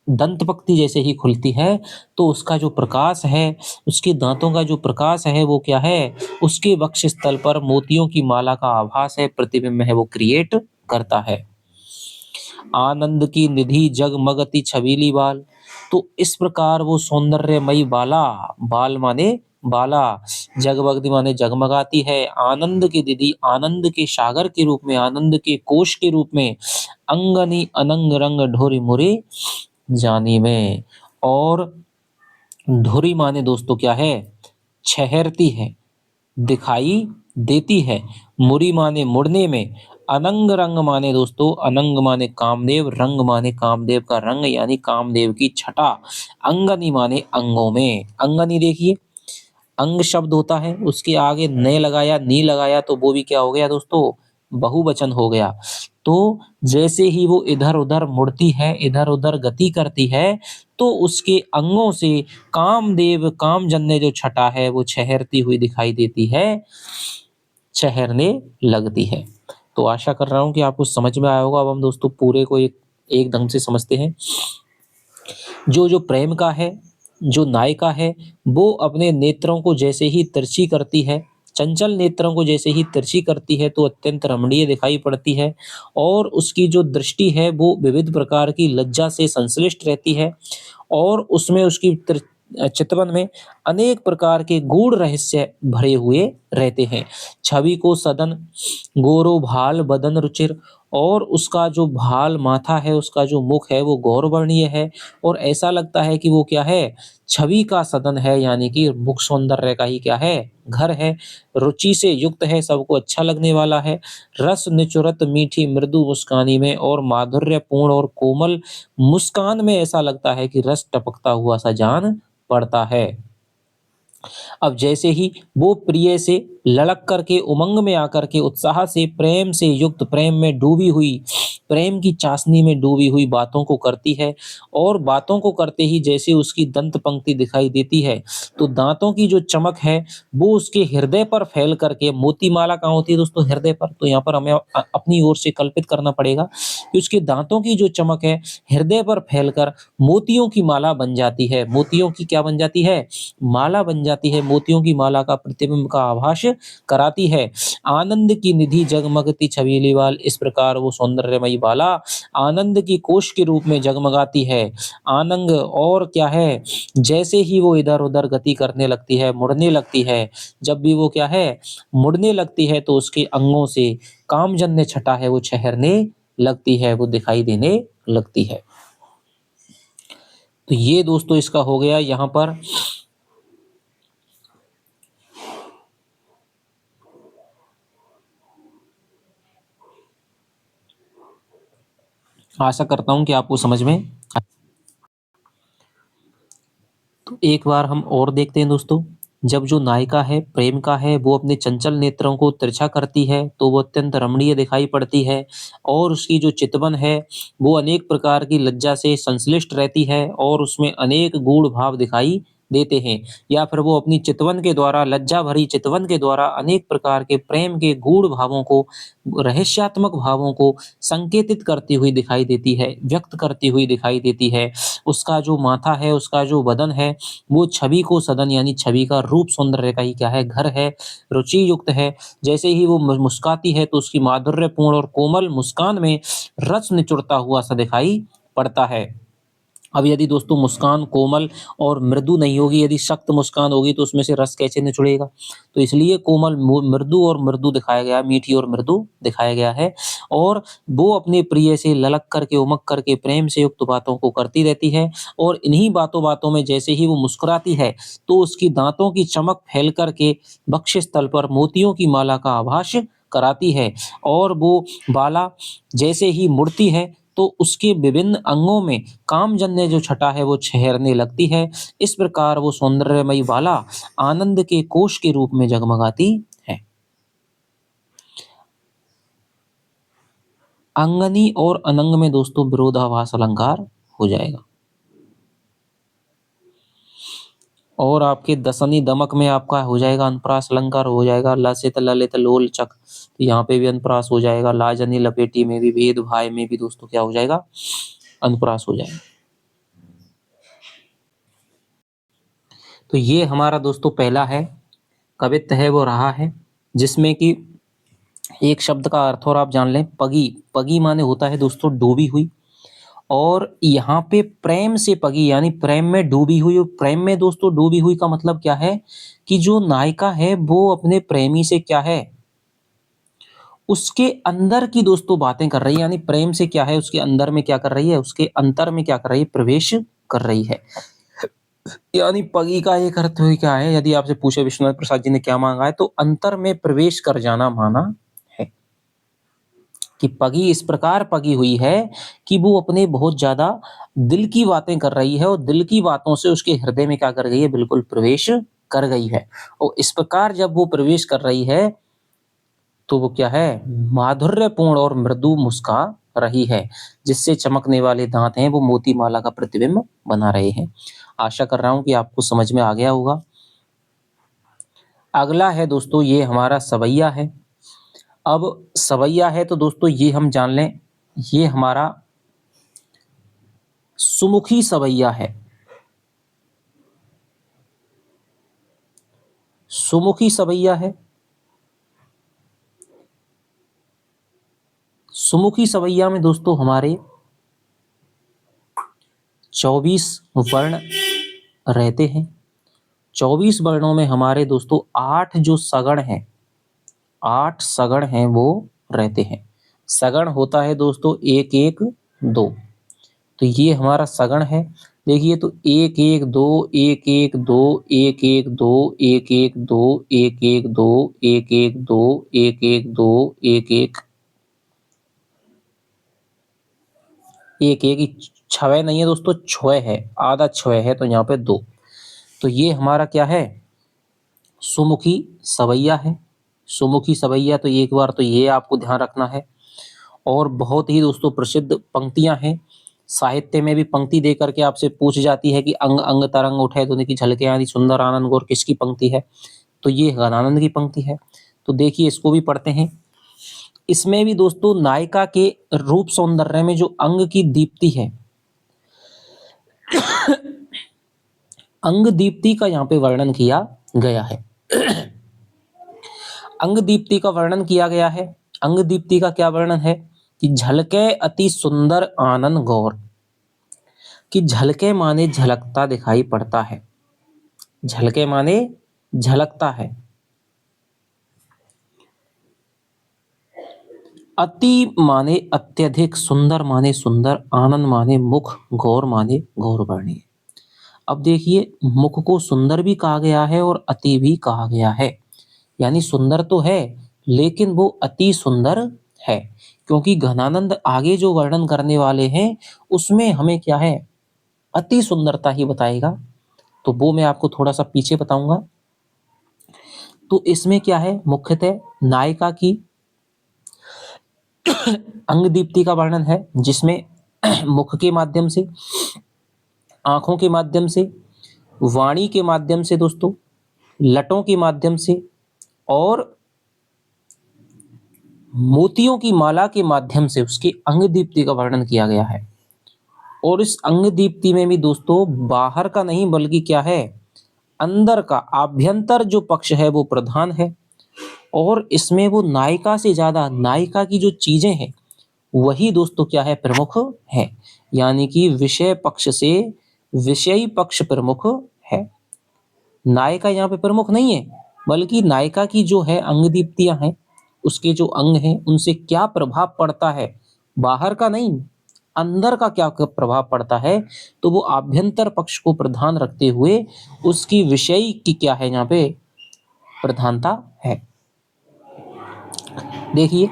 दंत पंक्ति जैसे ही खुलती है, तो उसका जो प्रकाश है, उसके दाँतों का जो प्रकाश है वो क्या है, उसके वक्षस्थल पर मोतियों की माला का आभास है, प्रतिबिंब है वो क्रिएट करता है। आनंद की निधि जगमगती छबीली बाल, तो इस प्रकार वो सौंदर्यमयी बाला, बाल माने बाला, जगमगती माने जगमगाती है, आनंद की निधि, आनंद के सागर के रूप में, आनंद के कोश के रूप में, अंगनी अनंग रंग ढोरी मुरे जानी में। और धुरी माने दोस्तों क्या है, छहरती है, दिखाई देती है, मुरी माने मुड़ने में, अनंग रंग माने दोस्तों, अनंग माने कामदेव, रंग माने कामदेव का रंग यानी कामदेव की छटा, अंगनी माने अंगों में। अंगनी देखिए, अंग शब्द होता है, उसके आगे ने लगाया, नी लगाया तो वो भी क्या हो गया दोस्तों, बहुवचन हो गया। तो जैसे ही वो इधर-उधर मुड़ती है, इधर-उधर गति करती है, तो उसके अंगों से कामदेव, कामजन्य जो छटा है वो छहरती हुई दिखाई देती है, छहरने लगती है। तो आशा कर रहा हूँ कि आपको समझ में आया होगा। अब हम दोस्तों पूरे को एक एक ढंग से समझते हैं। जो प्रेम का है, जो नायिका है, वो अपने नेत्रों को जैसे ही तिरछी करती है, चंचल नेत्रों को जैसे ही तिरछी करती है, तो अत्यंत रमणीय दिखाई पड़ती है और उसकी जो दृष्टि है वो विविध प्रकार की लज्जा से संश्लिष्ट रहती है और उसमें उसकी चितवन में अनेक प्रकार के गूढ़ रहस्य भरे हुए रहते हैं। छवि को सदन गोरो भाल बदन रुचिर, और उसका जो भाल माथा है, उसका जो मुख है वो गौरवर्णीय है और ऐसा लगता है कि वो क्या है, छवि का सदन है, यानी कि मुख सौंदर्य का ही क्या है, घर है, रुचि से युक्त है, सबको अच्छा लगने वाला है, रस निचुरत मीठी मृदु मुस्कानी में, और माधुर्यपूर्ण और कोमल मुस्कान में ऐसा लगता है कि रस टपकता हुआ सा जान पड़ता है। अब जैसे ही वो प्रिय से ललक करके, उमंग में आकर के, उत्साह से, प्रेम से युक्त, प्रेम में डूबी हुई, प्रेम की चाशनी में डूबी हुई बातों को करती है और बातों को करते ही जैसे उसकी दंत पंक्ति दिखाई देती है, तो दांतों की जो चमक है वो उसके हृदय पर फैल करके, मोती माला कहाँ होती है दोस्तों, हृदय पर, तो यहाँ पर हमें अपनी ओर से कल्पित करना पड़ेगा कि उसके दांतों की जो चमक है हृदय पर फैलकर मोतियों की माला बन जाती है। मोतियों की क्या बन जाती है, माला बन जाती है, मोतियों की माला का प्रतिबिंब का आभास कराती है। आनंद की निधि जगमगती छबीली बाल, इस प्रकार वो सौंदर्यमयी बाला आनंद की कोश के रूप में जगमगाती है। आनंद और क्या है, जैसे ही वो इधर-उधर गति करने लगती है, मुड़ने लगती है, जब भी वो क्या है, मुड़ने लगती है, तो उसके अंगों से कामजन्य छटा है वो छहरने लगती है, वो दिखाई देने लगती है। तो ये दोस्तों इसका हो गया यहाँ पर आशा करता हूँ कि आपको समझ में। तो एक बार हम और देखते हैं दोस्तों। जब जो नायिका है, प्रेम का है, वो अपने चंचल नेत्रों को तिरछा करती है, तो वो अत्यंत रमणीय दिखाई पड़ती है और उसकी जो चितवन है, वो अनेक प्रकार की लज्जा से संश्लिष्ट रहती है और उसमें अनेक गूढ़ भाव दिखाई देते हैं, या फिर वो अपनी चितवन के द्वारा, लज्जा भरी चितवन के द्वारा अनेक प्रकार के प्रेम के गूढ़ भावों को, रहस्यात्मक भावों को संकेतित करती हुई दिखाई देती है, व्यक्त करती हुई दिखाई देती है। उसका जो माथा है, उसका जो बदन है, वो छवि को सदन यानी छवि का रूप सौंदर्य का ही क्या है, घर है, रुचि युक्त है। जैसे ही वो मुस्काती है तो उसकी माधुर्यपूर्ण और कोमल मुस्कान में रस निचुड़ता हुआ सा दिखाई पड़ता है। अब यदि दोस्तों मुस्कान कोमल और मृदु नहीं होगी, यदि सख्त मुस्कान होगी तो उसमें से रस कैसे निचुड़ेगा? तो इसलिए कोमल, मृदु और मृदु दिखाया गया है, मीठी और मृदु दिखाया गया है और वो अपने प्रिय से ललक करके, उमक करके, प्रेम से युक्त बातों को करती रहती है और इन्हीं बातों-बातों में जैसे ही वो मुस्कुराती है, तो उसकी दाँतों की चमक फैल कर के वक्षस्थल पर मोतियों की माला का आभास कराती है और वो बाला जैसे ही मुड़ती है, तो उसके विभिन्न अंगों में कामजन्य जो छटा है वो छहरने लगती है। इस प्रकार वो सौंदर्यमयी बाला आनंद के कोश के रूप में जगमगाती है। अंगनी और अनंग में दोस्तों विरोधाभास अलंकार हो जाएगा। और आपके दसनी दमक में आपका हो जाएगा अनुप्रास अलंकार हो जाएगा, लसित ललित लोल चक, तो यहाँ पे भी अनुप्रास हो जाएगा। लाजनी लपेटी में भी, भेद भाई में भी दोस्तों क्या हो जाएगा, अनुप्रास हो जाएगा। तो ये हमारा दोस्तों पहला है कवित्त है वो रहा है, जिसमें कि एक शब्द का अर्थ और आप जान लें, पगी। पगी माने होता है दोस्तों डूबी हुई, और यहाँ पे प्रेम से पगी यानी प्रेम में डूबी हुई। और प्रेम में दोस्तों डूबी हुई का मतलब क्या है कि जो नायिका है वो अपने प्रेमी से क्या है, उसके अंदर की दोस्तों बातें कर रही है, यानी प्रेम से क्या है, उसके अंदर में क्या कर रही है, उसके अंतर में क्या कर रही है, प्रवेश कर रही है। यानी पगी का एक अर्थ हुई क्या है, यदि आपसे पूछे विश्वनाथ प्रसाद जी ने क्या मांगा है, तो अंतर में प्रवेश कर जाना माना है। कि पगी इस प्रकार पगी हुई है कि वो अपने बहुत ज्यादा दिल की बातें कर रही है, और दिल की बातों से उसके हृदय में क्या कर गई है, बिल्कुल प्रवेश कर गई है। और इस प्रकार जब वो प्रवेश कर रही है तो वो क्या है, माधुर्यपूर्ण और मृदु मुस्का रही है, जिससे चमकने वाले दांत हैं वो मोती माला का प्रतिबिंब बना रहे हैं। आशा कर रहा हूं कि आपको समझ में आ गया होगा। अगला है दोस्तों ये हमारा सवैया है। अब सवैया है तो दोस्तों ये हम जान लें, ये हमारा सुमुखी सवैया है। सुमुखी सवैया है। सुमुखी सवैया में दोस्तों हमारे 24 वर्ण रहते हैं। 24 वर्णों में हमारे दोस्तों 8 जो सगण हैं, 8 सगण हैं वो रहते हैं। सगण होता है दोस्तों एक एक दो, तो ये हमारा सगण है। देखिए तो एक एक दो, एक एक दो, एक एक दो, एक एक दो, एक एक दो, एक एक दो, एक एक दो, एक एक, एक एक, छवे नहीं है दोस्तों, छः है, आधा छः है, तो यहाँ पे दो। तो ये हमारा क्या है, सुमुखी सवैया है। सुमुखी सवैया, तो एक बार तो ये आपको ध्यान रखना है। और बहुत ही दोस्तों प्रसिद्ध पंक्तियां हैं, साहित्य में भी पंक्ति दे करके आपसे पूछ जाती है कि अंग अंग तरंग उठे धुन की झलके आदि सुंदर आनंद गौर किसकी पंक्ति है, तो ये गणानंद की पंक्ति है। तो देखिए इसको भी पढ़ते हैं। इसमें भी दोस्तों नायिका के रूप सौंदर्य में जो अंग की दीप्ति है, अंग दीप्ति का यहाँ पे वर्णन किया गया है। अंग दीप्ति का वर्णन किया गया है। अंग दीप्ति का क्या वर्णन है कि झलके अति सुंदर आनंद गौर, कि झलके माने झलकता दिखाई पड़ता है। झलके माने झलकता है। अति माने अत्यधिक, सुंदर माने सुंदर, आनंद माने मुख, गौर माने गौर वर्णीय। अब देखिए मुख को सुंदर भी कहा गया है और अति भी कहा गया है, यानी सुंदर तो है लेकिन वो अति सुंदर है, क्योंकि घनानंद आगे जो वर्णन करने वाले हैं उसमें हमें क्या है, अति सुंदरता ही बताएगा। तो वो मैं आपको थोड़ा सा पीछे बताऊंगा। तो इसमें क्या है, मुख्यतः नायिका की अंग दीप्ति का वर्णन है, जिसमें मुख के माध्यम से, आंखों के माध्यम से, वाणी के माध्यम से दोस्तों, लटों के माध्यम से और मोतियों की माला के माध्यम से उसकी अंग दीप्ति का वर्णन किया गया है। और इस अंग दीप्ति में भी दोस्तों बाहर का नहीं बल्कि क्या है, अंदर का आभ्यंतर जो पक्ष है वो प्रधान है। और इसमें वो नायिका से ज्यादा नायिका की जो चीजें हैं वही दोस्तों क्या है, प्रमुख है। यानी कि विषय पक्ष से विषयी पक्ष प्रमुख है। नायिका यहाँ पे प्रमुख नहीं है, बल्कि नायिका की जो है अंग दीप्तियां हैं, उसके जो अंग हैं उनसे क्या प्रभाव पड़ता है, बाहर का नहीं अंदर का क्या प्रभाव पड़ता है, तो वो आभ्यंतर पक्ष को प्रधान रखते हुए उसकी विषय की क्या है यहाँ पे प्रधानता है। देखिए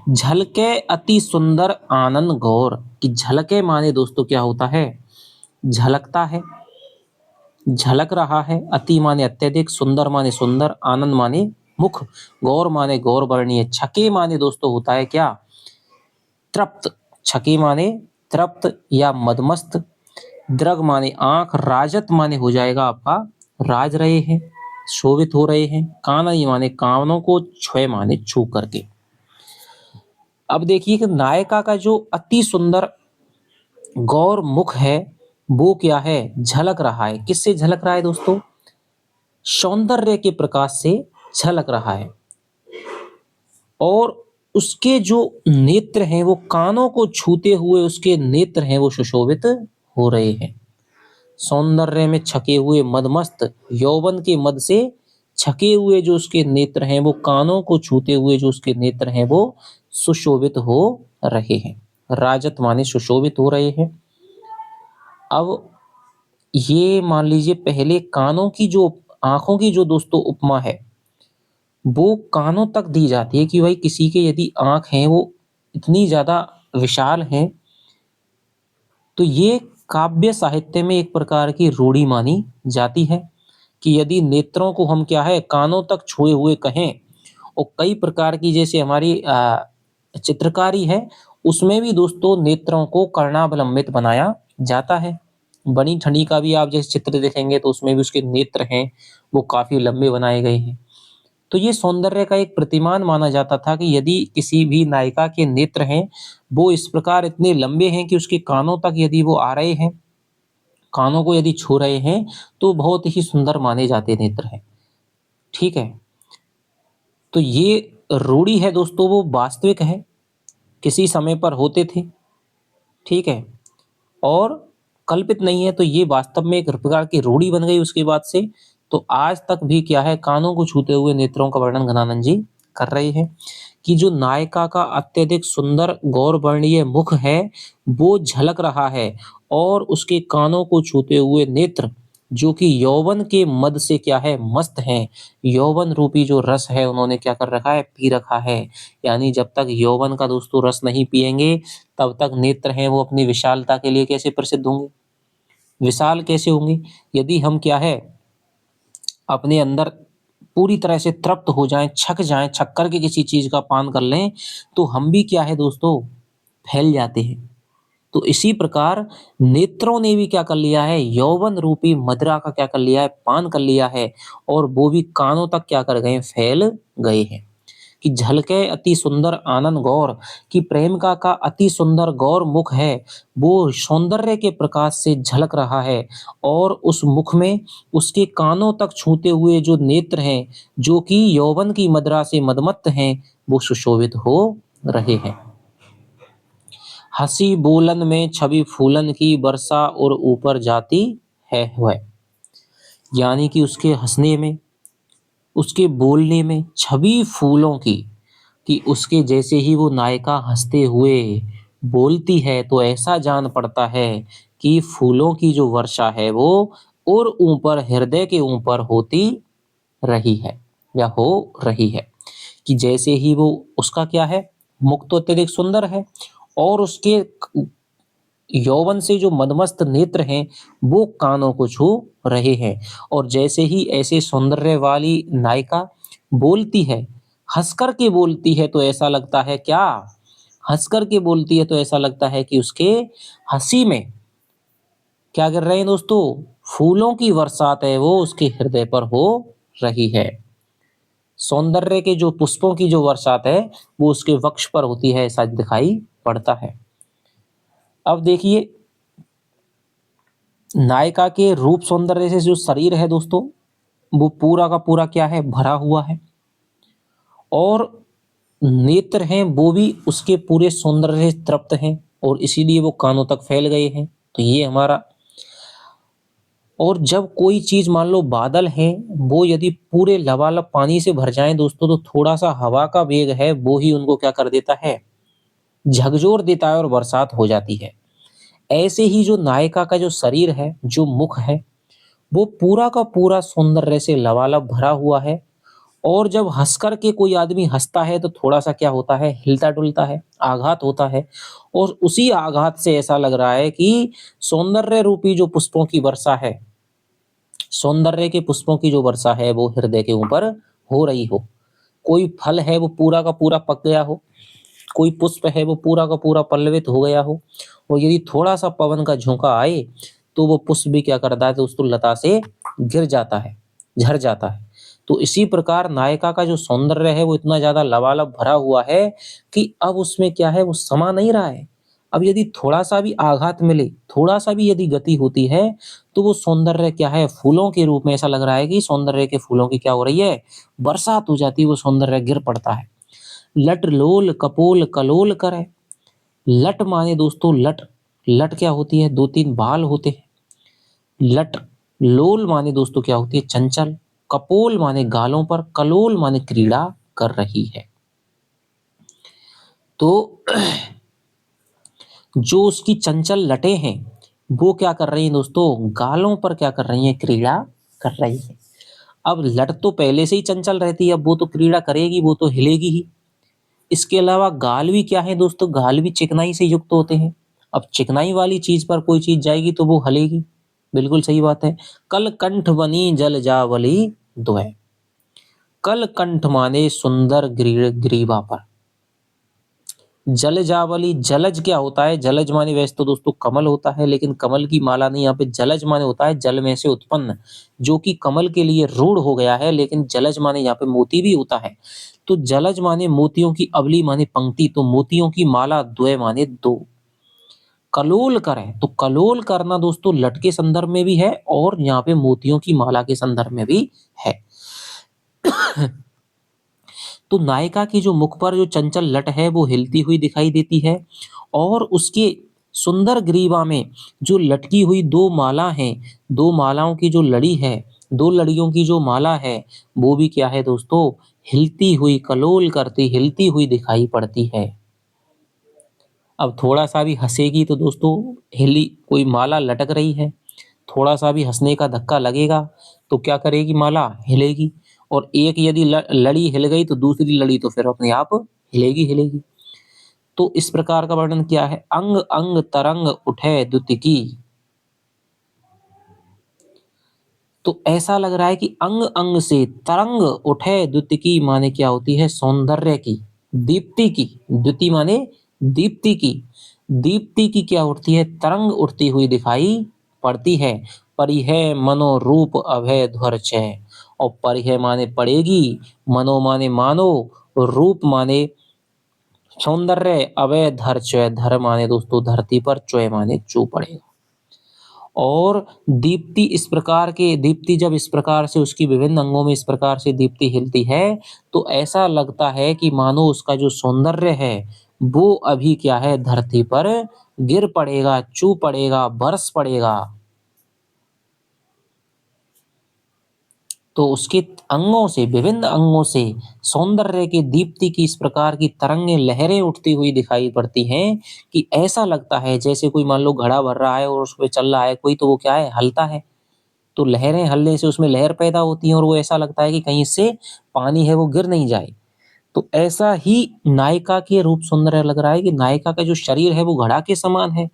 झलके अति सुंदर आनंद गौर, कि झलके माने दोस्तों क्या होता है, झलकता है, झलक रहा है। अति माने अत्यधिक, सुंदर माने सुंदर, आनंद माने मुख, गौर माने गौर वर्णीय, छके माने दोस्तों होता है क्या, तृप्त। छके माने तृप्त या मदमस्त, द्रग माने आंख, राजत माने हो जाएगा आपका राज रहे हैं, शोभित हो रहे हैं। कानन माने कानों को, छुए माने छू करके। अब देखिए कि नायिका का जो अति सुंदर गौर मुख है वो क्या है, झलक रहा है। किससे झलक रहा है दोस्तों? सौंदर्य के प्रकाश से झलक रहा है। और उसके जो नेत्र हैं वो कानों को छूते हुए, उसके नेत्र हैं वो सुशोभित हो रहे हैं। सौंदर्य में छके हुए मदमस्त, यौवन के मद से छके हुए जो उसके नेत्र हैं वो कानों को छूते हुए जो उसके नेत्र हैं वो सुशोभित हो रहे हैं। राजत माने सुशोभित हो रहे हैं। अब ये मान लीजिए पहले कानों की जो, आंखों की जो दोस्तों उपमा है वो कानों तक दी जाती है कि भाई किसी के यदि आंख हैं वो इतनी ज्यादा विशाल हैं, तो ये काव्य साहित्य में एक प्रकार की रूढ़ी मानी जाती है कि यदि नेत्रों को हम क्या है कानों तक छुए हुए कहें। और कई प्रकार की जैसे हमारी चित्रकारी है उसमें भी दोस्तों नेत्रों को कर्णावलंबित बनाया जाता है। बनी ठनी का भी आप जैसे चित्र देखेंगे तो उसमें भी उसके नेत्र हैं वो काफी लंबे बनाए गए हैं। तो ये सौंदर्य का एक प्रतिमान माना जाता था कि यदि किसी भी नायिका के नेत्र हैं वो इस प्रकार इतने लंबे हैं कि उसके कानों तक यदि वो आ रहे हैं, कानों को यदि छू रहे हैं, तो बहुत ही सुंदर माने जाते नेत्र हैं। ठीक है, तो ये रूढ़ी है दोस्तों, वो वास्तविक है, किसी समय पर होते थे। ठीक है, और कल्पित नहीं है। तो ये वास्तव में एक प्रकार की रूढ़ी बन गई उसके बाद से। तो आज तक भी क्या है कानों को छूते हुए नेत्रों का वर्णन घनानंद जी कर रहे हैं कि जो नायिका का अत्यधिक सुंदर गौरवर्णीय मुख है वो झलक रहा है, और उसके कानों को छूते हुए नेत्र जो कि यौवन के मद से क्या है मस्त हैं। यौवन रूपी जो रस है उन्होंने क्या कर रखा है, पी रखा है। यानी जब तक यौवन का दोस्तों रस नहीं पिएंगे तब तक नेत्र हैं वो अपनी विशालता के लिए कैसे प्रसिद्ध होंगे, विशाल कैसे होंगे। यदि हम क्या है अपने अंदर पूरी तरह से तृप्त हो जाएं, छक जाएं, छक करके किसी चीज का पान कर लें तो हम भी क्या है दोस्तों फैल जाते हैं। तो इसी प्रकार नेत्रों ने भी क्या कर लिया है, यौवन रूपी मदिरा का क्या कर लिया है, पान कर लिया है, और वो भी कानों तक क्या कर गए, फैल गए हैं। कि झलके अति सुंदर आनंद गौर, कि प्रेमिका का अति सुंदर गौर मुख है वो सौंदर्य के प्रकाश से झलक रहा है, और उस मुख में उसके कानों तक छूते हुए जो नेत्र हैं जो कि यौवन की मदिरा से मदमत्त हैं वो सुशोभित हो रहे हैं। हंसी बोलन में छवि फूलन की वर्षा और ऊपर जाती है वह, यानी कि उसके हंसने में, उसके बोलने में छवि फूलों की, कि उसके जैसे ही वो नायिका हंसते हुए बोलती है तो ऐसा जान पड़ता है कि फूलों की जो वर्षा है वो और ऊपर हृदय के ऊपर होती रही है या हो रही है। कि जैसे ही वो उसका क्या है मुख तो अत्यधिक सुंदर है, और उसके यौवन से जो मदमस्त नेत्र हैं वो कानों को छू रहे हैं। और जैसे ही ऐसे सौंदर्य वाली नायिका बोलती है, हंस कर के बोलती है तो ऐसा लगता है क्या, हंस कर के बोलती है तो ऐसा लगता है कि उसके हंसी में क्या कर रहे हैं दोस्तों, फूलों की बरसात है वो उसके हृदय पर हो रही है। सौंदर्य के जो पुष्पों की जो बरसात है वो उसके वक्ष पर होती है, ऐसा दिखाई पड़ता है। अब देखिए नायिका के रूप सौंदर्य से जो शरीर है दोस्तों वो पूरा का पूरा क्या है भरा हुआ है, और नेत्र हैं वो भी उसके पूरे सौंदर्य से तृप्त हैं, और इसीलिए वो कानों तक फैल गए हैं। तो ये हमारा, और जब कोई चीज मान लो बादल हैं वो यदि पूरे लबालब पानी से भर जाएं दोस्तों तो थोड़ा सा हवा का वेग है वो ही उनको क्या कर देता है, झकझोर देता है और बरसात हो जाती है। ऐसे ही जो नायिका का जो शरीर है, जो मुख है, वो पूरा का पूरा सौंदर्य से लबालब भरा हुआ है। और जब हंस कर के कोई आदमी हंसता है तो थोड़ा सा क्या होता है, हिलता डुलता है, आघात होता है, और उसी आघात से ऐसा लग रहा है कि सौंदर्य रूपी जो पुष्पों की वर्षा है, सौंदर्य के पुष्पों की जो वर्षा है वो हृदय के ऊपर हो रही हो। कोई फल है वो पूरा का पूरा पक गया हो, कोई पुष्प है वो पूरा का पूरा पल्लवित हो गया हो, और यदि थोड़ा सा पवन का झोंका आए तो वो पुष्प भी क्या करता है दोस्तों, लता से गिर जाता है, झड़ जाता है। तो इसी प्रकार नायिका का जो सौंदर्य है वो इतना ज्यादा लबालब भरा हुआ है कि अब उसमें क्या है, वो समा नहीं रहा है। अब यदि थोड़ा सा भी आघात मिले, थोड़ा सा भी यदि गति होती है, तो वो सौंदर्य क्या है, फूलों के रूप में ऐसा लग रहा है कि सौंदर्य के फूलों की क्या हो रही है, बरसात हो जाती है, वो सौंदर्य गिर पड़ता है। लट लोल कपोल कलोल करे। लट माने दोस्तों लट, लट क्या होती है, दो तीन बाल होते हैं। लट, लोल माने दोस्तों क्या होती है, चंचल। कपोल माने गालों पर, कलोल माने क्रीड़ा कर रही है। तो जो उसकी चंचल लटें हैं वो क्या कर रही हैं दोस्तों, गालों पर क्या कर रही हैं, क्रीड़ा कर रही हैं। अब लट तो पहले से ही चंचल रहती है, अब वो तो क्रीड़ा करेगी, वो तो हिलेगी ही। इसके अलावा गाल भी क्या है दोस्तों, गाल भी चिकनाई से युक्त होते हैं। अब चिकनाई वाली चीज पर कोई चीज जाएगी तो वो हलेगी। बिल्कुल सही बात है। कल कंठ बनी जल जावली दुहे। कल कंठ माने सुंदर ग्रीवा पर। जल जावली, जलज क्या होता है, जलज माने वैसे तो दोस्तों कमल होता है, लेकिन कमल की माला नहीं, यहाँ पे जलज माने होता है जल में से उत्पन्न, जो कि कमल के लिए रूढ़ हो गया है, लेकिन जलज माने यहाँ पे मोती भी होता है। तो जलज माने मोतियों की अवली माने पंक्ति, तो मोतियों की माला, द्वय माने दो। कलोल करें, तो कलोल करना दोस्तों लट के संदर्भ में भी है और यहाँ पे मोतियों की माला के संदर्भ में भी है। तो नायिका की जो मुख पर जो चंचल लट है वो हिलती हुई दिखाई देती है, और उसके सुंदर ग्रीवा में जो लटकी हुई दो माला हैं, दो मालाओं की जो लड़ी है, दो लड़ियों की जो माला है, वो भी क्या है दोस्तों, हिलती हुई, कलोल करती हिलती हुई दिखाई पड़ती है। अब थोड़ा सा भी हंसेगी तो दोस्तों, हिली कोई माला लटक रही है, थोड़ा सा भी हंसने का धक्का लगेगा तो क्या करेगी, माला हिलेगी। और एक यदि लड़ी हिल गई तो दूसरी लड़ी तो फिर अपने आप हिलेगी हिलेगी। तो इस प्रकार का वर्णन क्या है, अंग अंग तरंग उठे द्युति की। तो ऐसा लग रहा है कि अंग अंग से तरंग उठे द्युति की, माने क्या होती है, सौंदर्य की, दीप्ति की। द्युति माने दीप्ति की, दीप्ति की क्या उठती है, तरंग उठती हुई दिखाई पड़ती है। परिह मनोरूप अभय ध्वर छय। और परिह माने पड़ेगी, मनो माने मानो, रूप माने सौंदर्य, अभय धर चय, धर माने दोस्तों धरती पर, चय माने चू पड़ेगा। और दीप्ति इस प्रकार के, दीप्ति जब इस प्रकार से उसकी विभिन्न अंगों में इस प्रकार से दीप्ति हिलती है, तो ऐसा लगता है कि मानो उसका जो सौंदर्य है वो अभी क्या है, धरती पर गिर पड़ेगा, चू पड़ेगा, बरस पड़ेगा। तो उसके अंगों से, विभिन्न अंगों से सौंदर्य की दीप्ति की इस प्रकार की तरंगे, लहरें उठती हुई दिखाई पड़ती हैं कि ऐसा लगता है जैसे कोई मान लो घड़ा भर रहा है और उस पे चल रहा है कोई, तो वो क्या है, हलता है। तो लहरें हलने से उसमें लहर पैदा होती है और वो ऐसा लगता है कि कहीं से पानी है वो गिर नहीं जाए। तो ऐसा ही नायिका के रूप सौंदर्य लग रहा है कि नायिका का जो शरीर है वो घड़ा के समान है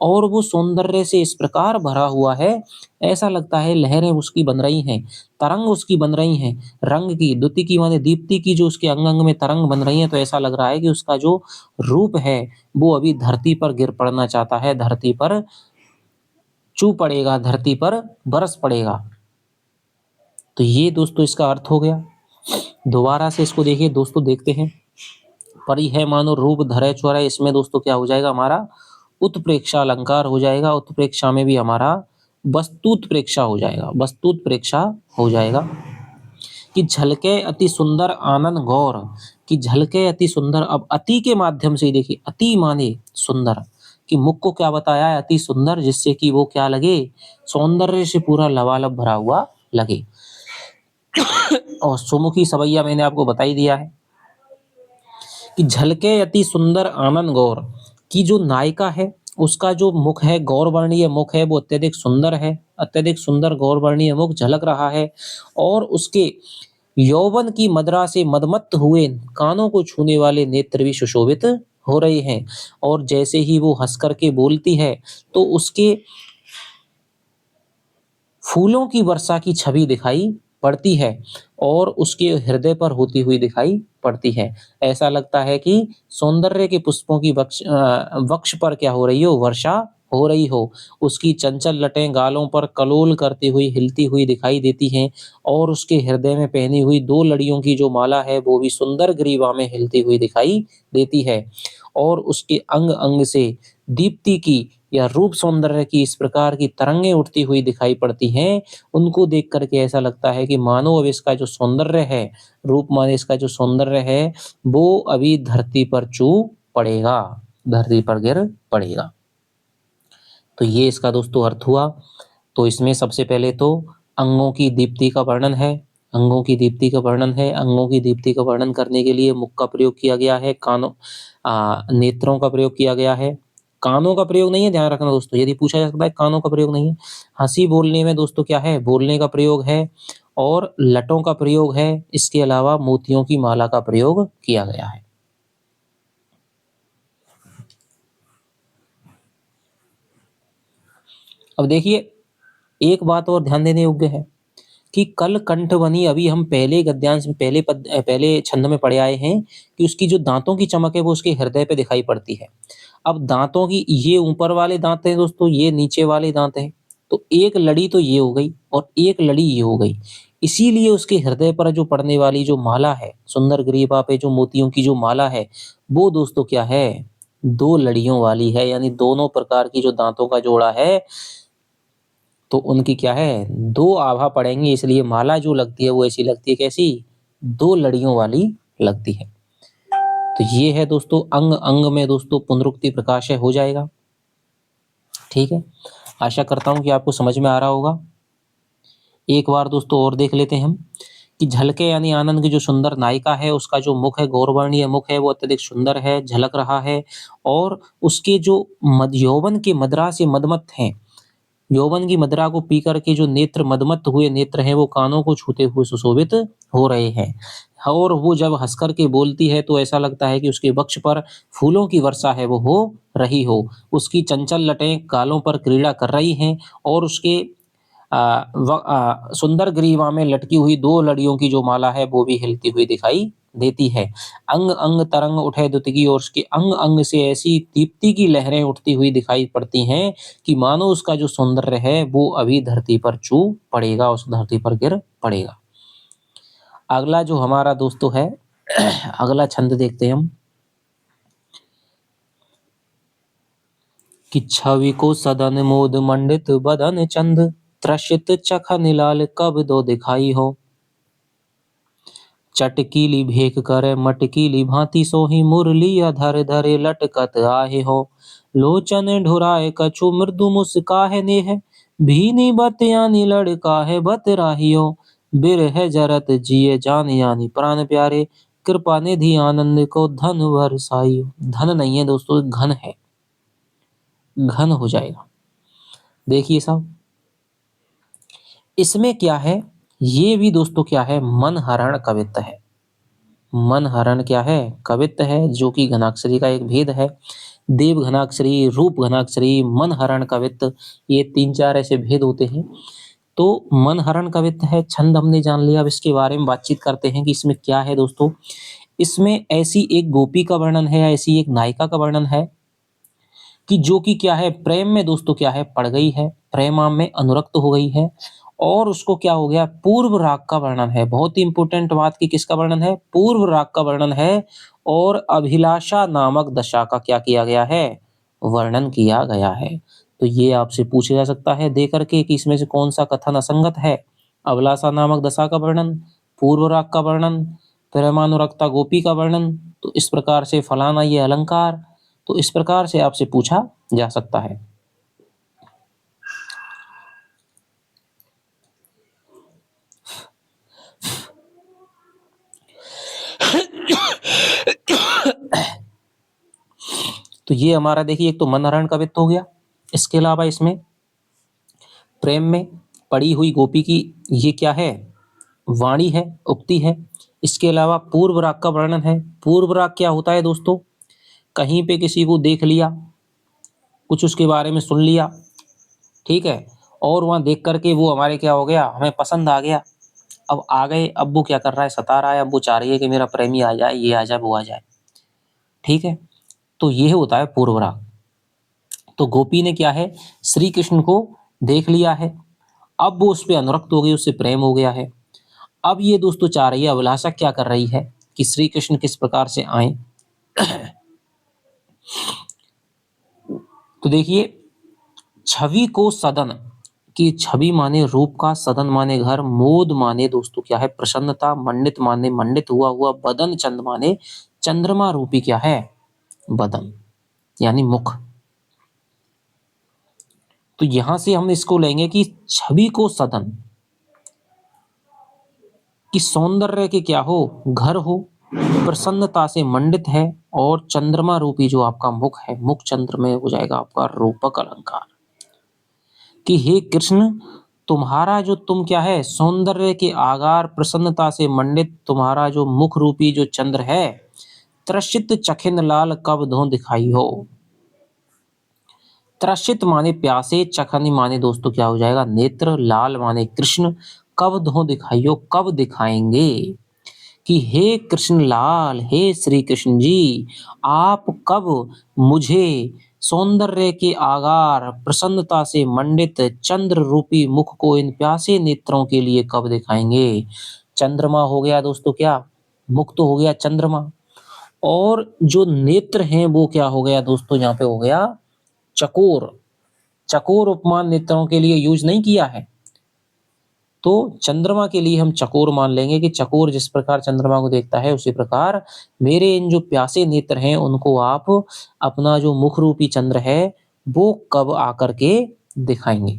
और वो सौंदर्य से इस प्रकार भरा हुआ है, ऐसा लगता है लहरें उसकी बन रही हैं, तरंग उसकी बन रही हैं, रंग की, द्युति की माने दीप्ति की जो उसके अंग अंग में तरंग बन रही हैं। तो ऐसा लग रहा है कि उसका जो रूप है वो अभी धरती पर गिर पड़ना चाहता है, धरती पर चू पड़ेगा, धरती पर बरस पड़ेगा। तो ये दोस्तों इसका अर्थ हो गया। दोबारा से इसको देखिए दोस्तों, देखते हैं। परि है मानो रूप धरे चोरे, इसमें दोस्तों क्या हो जाएगा हमारा, उत्प्रेक्षा अलंकार हो जाएगा। उत्प्रेक्षा में भी हमारा वस्तुत्प्रेक्षा हो जाएगा, वस्तुत्प्रेक्षा हो जाएगा। कि झलके अति सुंदर आनंद गौर, कि झलके अति सुंदर। अब अति के माध्यम से देखिए, अति माने सुंदर, कि मुख को क्या बताया है, अति सुंदर, जिससे कि वो क्या लगे, सौंदर्य से पूरा लबालब भरा हुआ लगे। और सुमुखी सवैया मैंने आपको बता ही दिया है कि झलके अति सुंदर आनंद गौर, की जो नायिका है उसका जो मुख है, गौरवर्णीय मुख है, वो अत्यधिक सुंदर है, अत्यधिक सुंदर गौरवर्णीय मुख झलक रहा है। और उसके यौवन की मदरा से मदमत्त हुए कानों को छूने वाले नेत्र भी सुशोभित हो रहे हैं। और जैसे ही वो हंस करके बोलती है तो उसके फूलों की वर्षा की छवि दिखाई पड़ती है और उसके हृदय पर होती हुई दिखाई पड़ती है। ऐसा लगता है कि सौंदर्य के पुष्पों की वक्ष पर क्या हो रही हो, वर्षा हो रही हो, उसकी चंचल लटें गालों पर कलोल करती हुई हिलती हुई दिखाई देती हैं और उसके हृदय में पहनी हुई 2 लड़ियों की जो माला है वो भी सुंदर ग्रीवा में हिलती हुई दिखाई देती है और उसके अंग-अंग से दीप्ति की या रूप सौंदर्य की इस प्रकार की तरंगें उठती हुई दिखाई पड़ती हैं, उनको देख कर के ऐसा लगता है कि मानो अब इसका जो सौंदर्य है, रूप माने इसका जो सौंदर्य है, वो अभी धरती पर चू पड़ेगा, धरती पर गिर पड़ेगा। तो ये इसका दोस्तों अर्थ हुआ। तो इसमें सबसे पहले तो अंगों की दीप्ति का वर्णन है, अंगों की दीप्ति का वर्णन है। अंगों की दीप्ति का वर्णन करने के लिए मुख का प्रयोग किया गया है, नेत्रों का प्रयोग किया गया है। कानों का प्रयोग नहीं है, ध्यान रखना दोस्तों, यदि पूछा जा सकता है कानों का प्रयोग नहीं है। हँसी बोलने में दोस्तों क्या है, बोलने का प्रयोग है और लटों का प्रयोग है। इसके अलावा मोतियों की माला का प्रयोग किया गया है। अब देखिए, एक बात और ध्यान देने योग्य है कि कल कंठ बनी, अभी हम पहले गद्यांश में पहले छंद में पढ़े आए हैं कि उसकी जो दांतों की चमक है वो उसके हृदय पे दिखाई पड़ती है। अब दांतों की, ये ऊपर वाले दांत हैं दोस्तों, ये नीचे वाले दांत हैं। तो एक लड़ी तो ये हो गई और एक लड़ी ये हो गई। इसीलिए उसके हृदय पर जो पड़ने वाली जो माला है, सुंदर ग्रीवा पे जो मोतियों की जो माला है, वो दोस्तों क्या है, 2 लड़ियों वाली है, यानी दोनों प्रकार की जो दांतों का जोड़ा है, तो उनकी क्या है, 2 आभा पड़ेंगे, इसलिए माला जो लगती है वो ऐसी लगती है, कैसी, 2 लड़ियों वाली लगती है। तो ये है दोस्तों, अंग अंग में दोस्तों पुनरुक्ति प्रकाश है, हो जाएगा। ठीक है, आशा करता हूं कि आपको समझ में आ रहा होगा। एक बार दोस्तों और देख लेते हैं हम कि झलके यानी आनंद की जो सुंदर नायिका है, उसका जो मुख है, गौरवर्णीय मुख है, वो अत्यधिक सुंदर है, झलक रहा है और उसके जो यौवन के मदरा से मदमत्त हैं, यौवन की मदिरा को पी करके जो नेत्र मदमत्त हुए नेत्र हैं, वो कानों को छूते हुए सुशोभित हो रहे हैं और वो जब हंस कर के बोलती है तो ऐसा लगता है कि उसके वक्ष पर फूलों की वर्षा है वो हो रही हो। उसकी चंचल लटें गालों पर क्रीड़ा कर रही हैं और उसके सुंदर ग्रीवा में लटकी हुई 2 लड़ियों की जो माला है वो भी हिलती हुई दिखाई देती है। अंग अंग तरंग उठे दुतगी और उसके अंग अंग से ऐसी दीप्ति की लहरें उठती हुई दिखाई पड़ती हैं कि मानो उसका जो सौंदर्य है वो अभी धरती पर चू पड़ेगा, उस धरती पर गिर पड़ेगा। अगला जो हमारा दोस्तों है अगला छंद देखते हैं हम कि छवि को सदन मोद मंडित बदन चंद त्रसित चखन लाल कब दो दिखाई हो। चटकीली भेक करे मटकीली भांति सोही मुरलिया धर धरे लटकत आहे हो। लोचन ढुराए कछु मृदु मुस्काहे नेह भीनी बत यानी लड़का है बत राहियो। बिरह जरत जिए जान यानी प्राण प्यारे कृपा निधि आनंद को धन बरसाइयो। धन नहीं है दोस्तों, घन है, घन हो जाएगा। देखिए साहब, इसमें क्या है, ये भी दोस्तों क्या है, मन हरण कवित्त है। मन हरण क्या है, कवित्त है, जो कि घनाक्षरी का एक भेद है। देव घनाक्षरी, रूप घनाक्षरी, मन हरण कवित्त, ये 3-4 ऐसे भेद होते हैं। तो मन हरण कवित्त है, छंद हमने जान लिया। अब इसके बारे में बातचीत करते हैं कि इसमें क्या है दोस्तों। इसमें ऐसी एक गोपी का वर्णन है, ऐसी एक नायिका का वर्णन है कि जो कि क्या है, प्रेम में दोस्तों क्या है, पड़ गई है, प्रेम में अनुरक्त हो गई है और उसको क्या हो गया, पूर्व राग का वर्णन है। बहुत ही इंपॉर्टेंट बात की, किसका वर्णन है, पूर्व राग का वर्णन है और अभिलाषा नामक दशा का क्या किया गया है, वर्णन किया गया है। तो ये आपसे पूछा जा सकता है दे करके कि इसमें से कौन सा कथन असंगत है। अभिलाषा नामक दशा का वर्णन, पूर्व राग का वर्णन, प्रेमानुरक्ता गोपी का वर्णन, तो इस प्रकार से फलाना ये अलंकार, तो इस प्रकार से आपसे पूछा जा सकता है। तो ये हमारा देखिए, एक तो मनहरण कवित्व हो गया। इसके अलावा इसमें प्रेम में पड़ी हुई गोपी की ये क्या है, वाणी है, उक्ति है। इसके अलावा पूर्व राग का वर्णन है। पूर्व राग क्या होता है दोस्तों, कहीं पे किसी को देख लिया, कुछ उसके बारे में सुन लिया, ठीक है, और वहां देख करके वो हमारे क्या हो गया, हमें पसंद आ गया। अब आ गए, अब वो क्या कर रहा है, सता रहा है, अब वो चाह रही है कि मेरा प्रेमी आ जाए, ये आ जाए, वो आ जाए, ठीक है। तो ये होता है पूर्व राग। तो गोपी ने क्या है, श्री कृष्ण को देख लिया है, अब वो उस पे अनुरक्त हो गई, उससे प्रेम हो गया है। अब ये दोस्तों चाह रही है, अभिलाषा क्या कर रही है कि श्री कृष्ण किस प्रकार से आए। तो देखिए, छवि को सदन की, छवि माने रूप का, सदन माने घर, मोद माने दोस्तों क्या है, प्रसन्नता, मंडित माने मंडित हुआ हुआ, बदन चंद माने चंद्रमा रूपी क्या है, बदन यानी मुख। तो यहां से हम इसको लेंगे कि छवि को सदन कि सौंदर्य के क्या हो, घर हो, प्रसन्नता से मंडित है, और चंद्रमा रूपी जो आपका मुख है, मुख चंद्र में हो जाएगा आपका रूपक अलंकार। कि हे कृष्ण, तुम्हारा जो तुम क्या है, सौंदर्य के आगार, प्रसन्नता से मंडित तुम्हारा जो मुख रूपी जो चंद्र है, त्रसित चखिन लाल कब धो दिखाई हो। त्रसित माने प्यासे, चखनी माने दोस्तों क्या हो जाएगा, नेत्र, लाल माने कृष्ण, कब धो दिखाई हो, कब दिखाएंगे। कि हे कृष्ण लाल, हे श्री कृष्ण जी, आप कब मुझे सौंदर्य के आगार, प्रसन्नता से मंडित चंद्र रूपी मुख को इन प्यासे नेत्रों के लिए कब दिखाएंगे। चंद्रमा हो गया दोस्तों क्या, मुख तो हो गया चंद्रमा, और जो नेत्र हैं वो क्या हो गया दोस्तों, यहाँ पे हो गया चकोर। चकोर उपमान नेत्रों के लिए यूज नहीं किया है, तो चंद्रमा के लिए हम चकोर मान लेंगे कि चकोर जिस प्रकार चंद्रमा को देखता है, उसी प्रकार मेरे इन जो प्यासे नेत्र हैं उनको आप अपना जो मुख रूपी चंद्र है वो कब आकर के दिखाएंगे।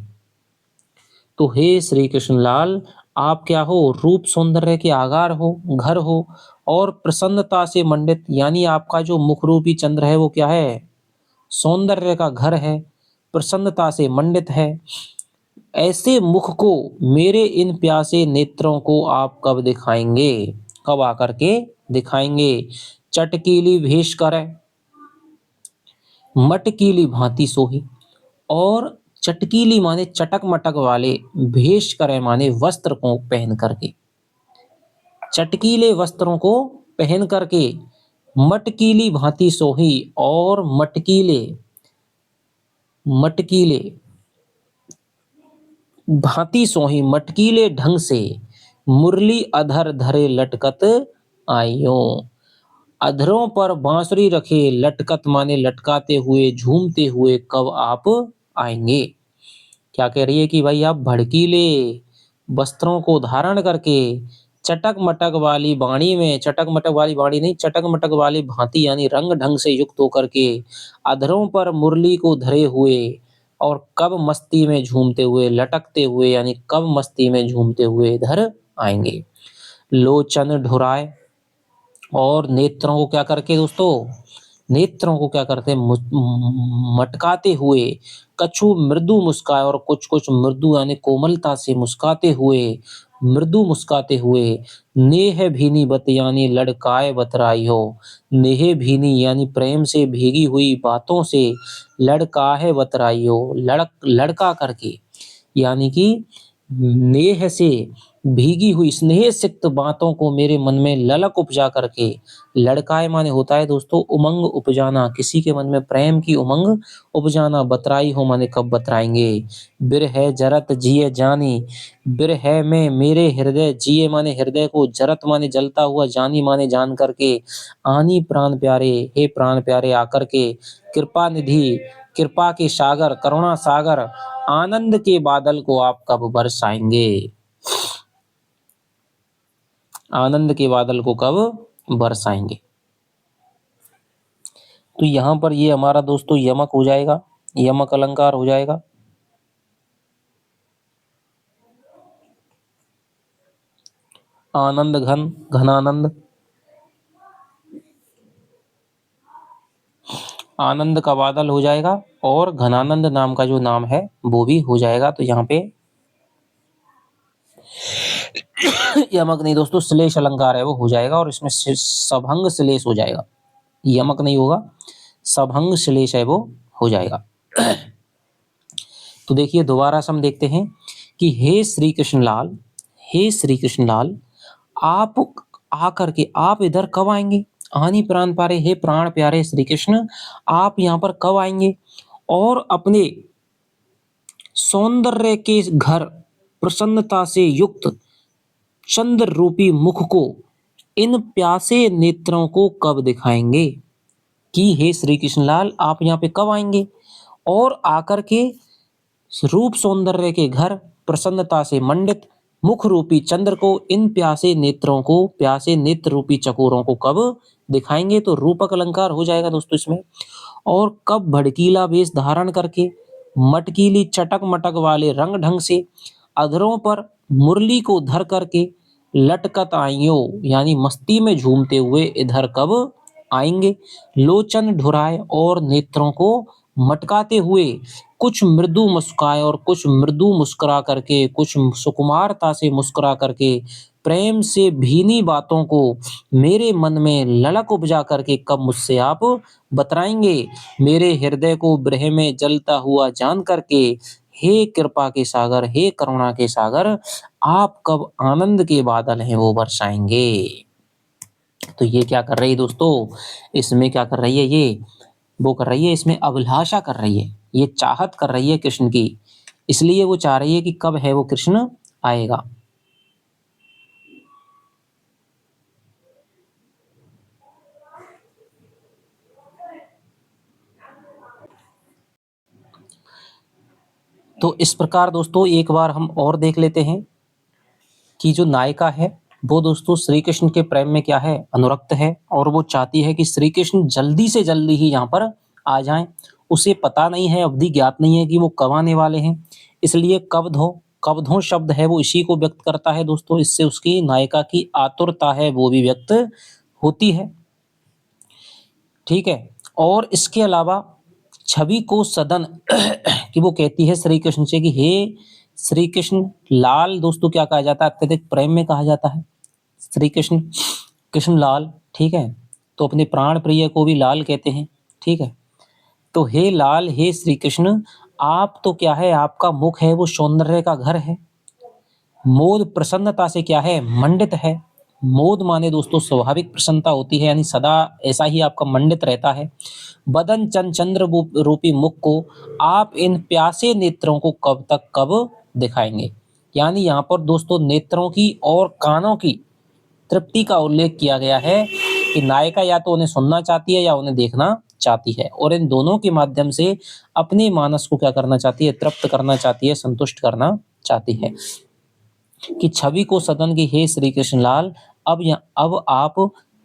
तो हे श्री कृष्ण लाल, आप क्या हो, रूप सौंदर्य के आगार हो, घर हो, और प्रसन्नता से मंडित, यानी आपका जो मुख रूपी चंद्र है वो क्या है, सौंदर्य का घर है, प्रसन्नता से मंडित है। ऐसे मुख को मेरे इन प्यासे नेत्रों को आप कब दिखाएंगे, कब आकर के दिखाएंगे। चटकीली भेष करे, मटकीली भांति सोही, और चटकीली माने चटक मटक वाले, भेष करे माने वस्त्र को पहन करके, चटकीले वस्त्रों को पहन करके, मटकीली भांति सोही, और मटकीले मटकीले भांति सोही, मटकीले ढंग से, मुरली अधर धरे लटकत आइयो। अधरों पर बांसुरी रखे, लटकत माने लटकाते हुए, झूमते हुए कब आप आएंगे। क्या कह रही है कि भाई आप भड़कीले वस्त्रों को धारण करके, चटक मटक वाली वाणी में, चटक मटक वाली वाणी नहीं, चटक मटक वाली भांति यानी रंग ढंग से युक्त होकर के, अधरों पर मुरली को धरे हुए, और कब मस्ती में झूमते हुए, लटकते हुए यानी कब मस्ती में झूमते हुए इधर आएंगे। लोचन ढुराए, और नेत्रों को क्या करके दोस्तों, नेत्रों को क्या करते हैं, मटकाते हुए, कछु मृदु मुस्काए, और कुछ कुछ मृदु यानी कोमलता से मुस्काते हुए, मृदु मुस्काते हुए, नेह भीनी बत यानी लड़काए बतराई हो, नेह भीनी यानी प्रेम से भीगी हुई बातों से, लड़काहे बतराई हो, लड़का करके, यानी कि नेह से भीगी हुई स्नेह सिक्त बातों को मेरे मन में ललक उपजा करके, लड़काए माने होता है दोस्तों उमंग उपजाना, किसी के मन में प्रेम की उमंग उपजाना, बतराई हो माने कब बतराएंगे। बिरह जरत जिए जानी, बिरह में मेरे हृदय, जिए माने हृदय को, जरत माने जलता हुआ, जानी माने जान करके, आनी प्राण प्यारे, हे प्राण प्यारे आकर के, कृपा निधि, कृपा के सागर, करुणा सागर, आनंद के बादल को आप कब बरसाएंगे। आनंद के बादल को कब बरसाएंगे। तो यहां पर ये हमारा दोस्तों यमक हो जाएगा, यमक अलंकार हो जाएगा। आनंद घन, घनानंद, आनंद का बादल हो जाएगा, और घनानंद नाम का जो नाम है वो भी हो जाएगा। तो यहाँ पे यमक नहीं दोस्तों, श्लेष अलंकार है वो हो जाएगा, और इसमें सभंग श्लेष हो जाएगा, यमक नहीं होगा, सभंग श्लेष है वो हो जाएगा। तो देखिए दोबारा से हम देखते हैं कि हे श्री कृष्ण लाल, हे श्री कृष्ण लाल, आप आकर के, आप इधर कब आएंगे। आनी प्राण प्यारे, हे प्राण प्यारे श्री कृष्ण, आप यहाँ पर कब आएंगे। और अपने सौंदर्य के घर प्रसन्नता से युक्त चंद्र रूपी मुख को इन प्यासे नेत्रों को कब दिखाएंगे कि हे श्री कृष्णलाल आप यहाँ पे कब आएंगे और आकर के रूप सौंदर्य के घर प्रसन्नता से मंडित मुख रूपी चंद्र को इन प्यासे नेत्रों को प्यासे नेत्र रूपी चकोरों को कब दिखाएंगे। तो रूपक अलंकार हो जाएगा दोस्तों इसमें। और कब भड़कीला वेश धारण करके मटकीली चटक मटक वाले रंग ढंग से अधरों पर मुरली को धर करके लटकत आइयो यानी मस्ती में झूमते हुए इधर कब आएंगे। लोचन ढुराए और नेत्रों को मटकाते हुए कुछ मृदु मुस्काए और कुछ मृदु मुस्कुरा करके कुछ सुकुमारता से मुस्कुरा करके प्रेम से भीनी बातों को मेरे मन में ललक उपजा करके कब मुझसे आप बतराएंगे। मेरे हृदय को ब्रह में जलता हुआ जान करके हे कृपा के सागर हे करुणा के सागर आप कब आनंद के बादल हैं वो बरसाएंगे। तो ये क्या कर रही है दोस्तों, इसमें क्या कर रही है, ये वो कर रही है, इसमें अभिलाषा कर रही है, ये चाहत कर रही है कृष्ण की, इसलिए वो चाह रही है कि कब है वो कृष्ण आएगा। तो इस प्रकार दोस्तों एक बार हम और देख लेते हैं कि जो नायिका है वो दोस्तों श्री कृष्ण के प्रेम में क्या है, अनुरक्त है और वो चाहती है कि श्री कृष्ण जल्दी से जल्दी ही यहाँ पर आ जाएं। उसे पता नहीं है, अवधि ज्ञात नहीं है कि वो कब आने वाले हैं, इसलिए कब धो शब्द है वो इसी को व्यक्त करता है दोस्तों। इससे उसकी नायिका की आतुरता है वो भी व्यक्त होती है, ठीक है। और इसके अलावा छवि को सदन कि वो कहती है श्री कृष्ण से कि हे श्री कृष्ण लाल, दोस्तों क्या कहा जाता है, अत्यधिक प्रेम में कहा जाता है श्री कृष्ण, कृष्ण लाल, ठीक है। तो अपने प्राण प्रिय को भी लाल कहते हैं, ठीक है। तो हे लाल, हे श्री कृष्ण, आप तो क्या है, आपका मुख है वो सौंदर्य का घर है, मोद प्रसन्नता से क्या है, मंडित है। मोद माने दोस्तों स्वाभाविक प्रसन्नता होती है, यानी सदा ऐसा ही आपका मंडित रहता है। बदन चंद चंद्र रूपी मुख को आप इन प्यासे नेत्रों को कब तक कब दिखाएंगे। यानी यहाँ पर दोस्तों नेत्रों की और कानों की तृप्ति का उल्लेख किया गया है कि नायिका या तो उन्हें सुनना चाहती है या उन्हें देखना चाहती है, और इन दोनों के माध्यम से अपने मानस को क्या करना चाहती है, तृप्त करना चाहती है, संतुष्ट करना चाहती है। कि छवि को सदन की हे श्री कृष्ण लाल, अब आप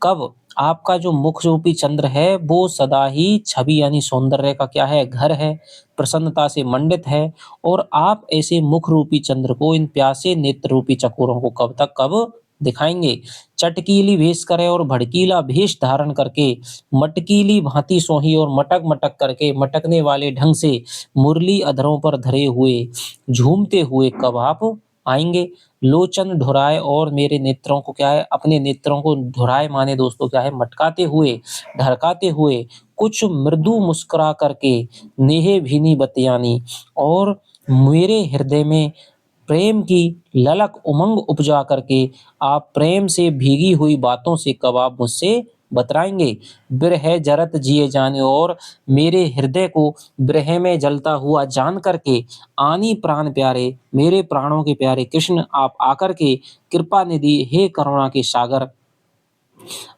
कब, आपका जो मुख रूपी चंद्र है वो सदा ही छवि यानी सौंदर्य का क्या है, घर है, प्रसन्नता से मंडित है, और आप ऐसे मुख रूपी चंद्र को इन प्यासे नेत्र रूपी चकोरों को कब तक कब दिखाएंगे। चटकीली भेष करे और भड़कीला भेष धारण करके मटकीली भांति सोही और मटक मटक करके मटकने वाले ढंग से मुरली अधरों पर धरे हुए झूमते हुए कब आप आएंगे। लोचन ढुराए और मेरे नेत्रों को क्या है, अपने नेत्रों को ढुराए माने दोस्तों क्या है, मटकाते हुए, ढरकाते हुए, कुछ मृदु मुस्कुरा करके नेहे भीनी बतियानी और मेरे हृदय में प्रेम की ललक उमंग उपजा करके आप प्रेम से भीगी हुई बातों से कब आप मुझसे बतराएंगे। बिरह जरत जिए जाने और मेरे हृदय को ब्रह में जलता हुआ जान करके आनी प्राण प्यारे, मेरे प्राणों के प्यारे कृष्ण आप आकर के कृपा निधि हे करुणा के सागर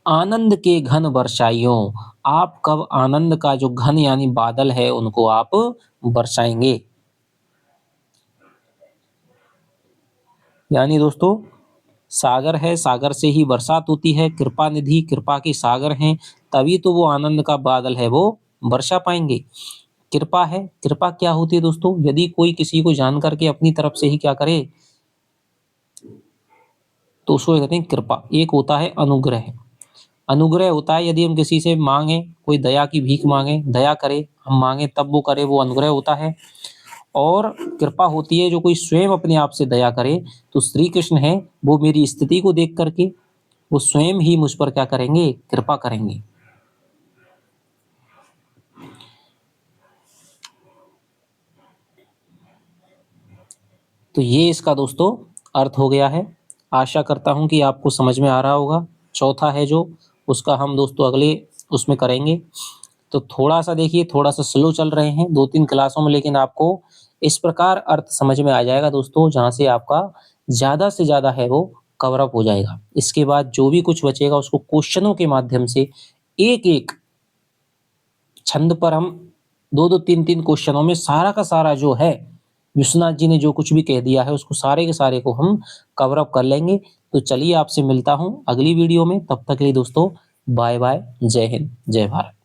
आनंद के घन बरसाइयों, आप कब आनंद का जो घन यानी बादल है उनको आप बरसाएंगे। यानी दोस्तों सागर है, सागर से ही बरसात होती है, कृपा निधि कृपा के सागर हैं, तभी तो वो आनंद का बादल है वो बरसा पाएंगे। कृपा है, कृपा क्या होती है दोस्तों, यदि कोई किसी को जान करके अपनी तरफ से ही क्या करे तो उसको कहते हैं कृपा। एक होता है अनुग्रह, अनुग्रह होता है यदि हम किसी से मांगे, कोई दया की भीख मांगे, दया करे, हम मांगे तब वो करे, वो अनुग्रह होता है। और कृपा होती है जो कोई स्वयं अपने आप से दया करे, तो श्री कृष्ण है वो मेरी स्थिति को देख करके वो स्वयं ही मुझ पर क्या करेंगे, कृपा करेंगे। तो ये इसका दोस्तों अर्थ हो गया है। आशा करता हूँ कि आपको समझ में आ रहा होगा। चौथा है जो उसका हम दोस्तों अगले उसमें करेंगे। तो थोड़ा-सा देखिए, थोड़ा-सा स्लो चल रहे हैं 2-3 क्लासों में, लेकिन आपको इस प्रकार अर्थ समझ में आ जाएगा दोस्तों, जहाँ से आपका ज़्यादा से ज़्यादा है वो कवर अप हो जाएगा। इसके बाद जो भी कुछ बचेगा उसको क्वेश्चनों के माध्यम से एक-एक छंद पर हम 2-2 3-3 क्वेश्चनों में सारा का सारा जो है, विश्वनाथ जी ने जो कुछ भी कह दिया है उसको सारे के सारे को हम कवर अप कर लेंगे। तो चलिए आपसे मिलता हूँ अगली वीडियो में, तब तक के लिए दोस्तों बाय-बाय, जय हिंद, जय भारत।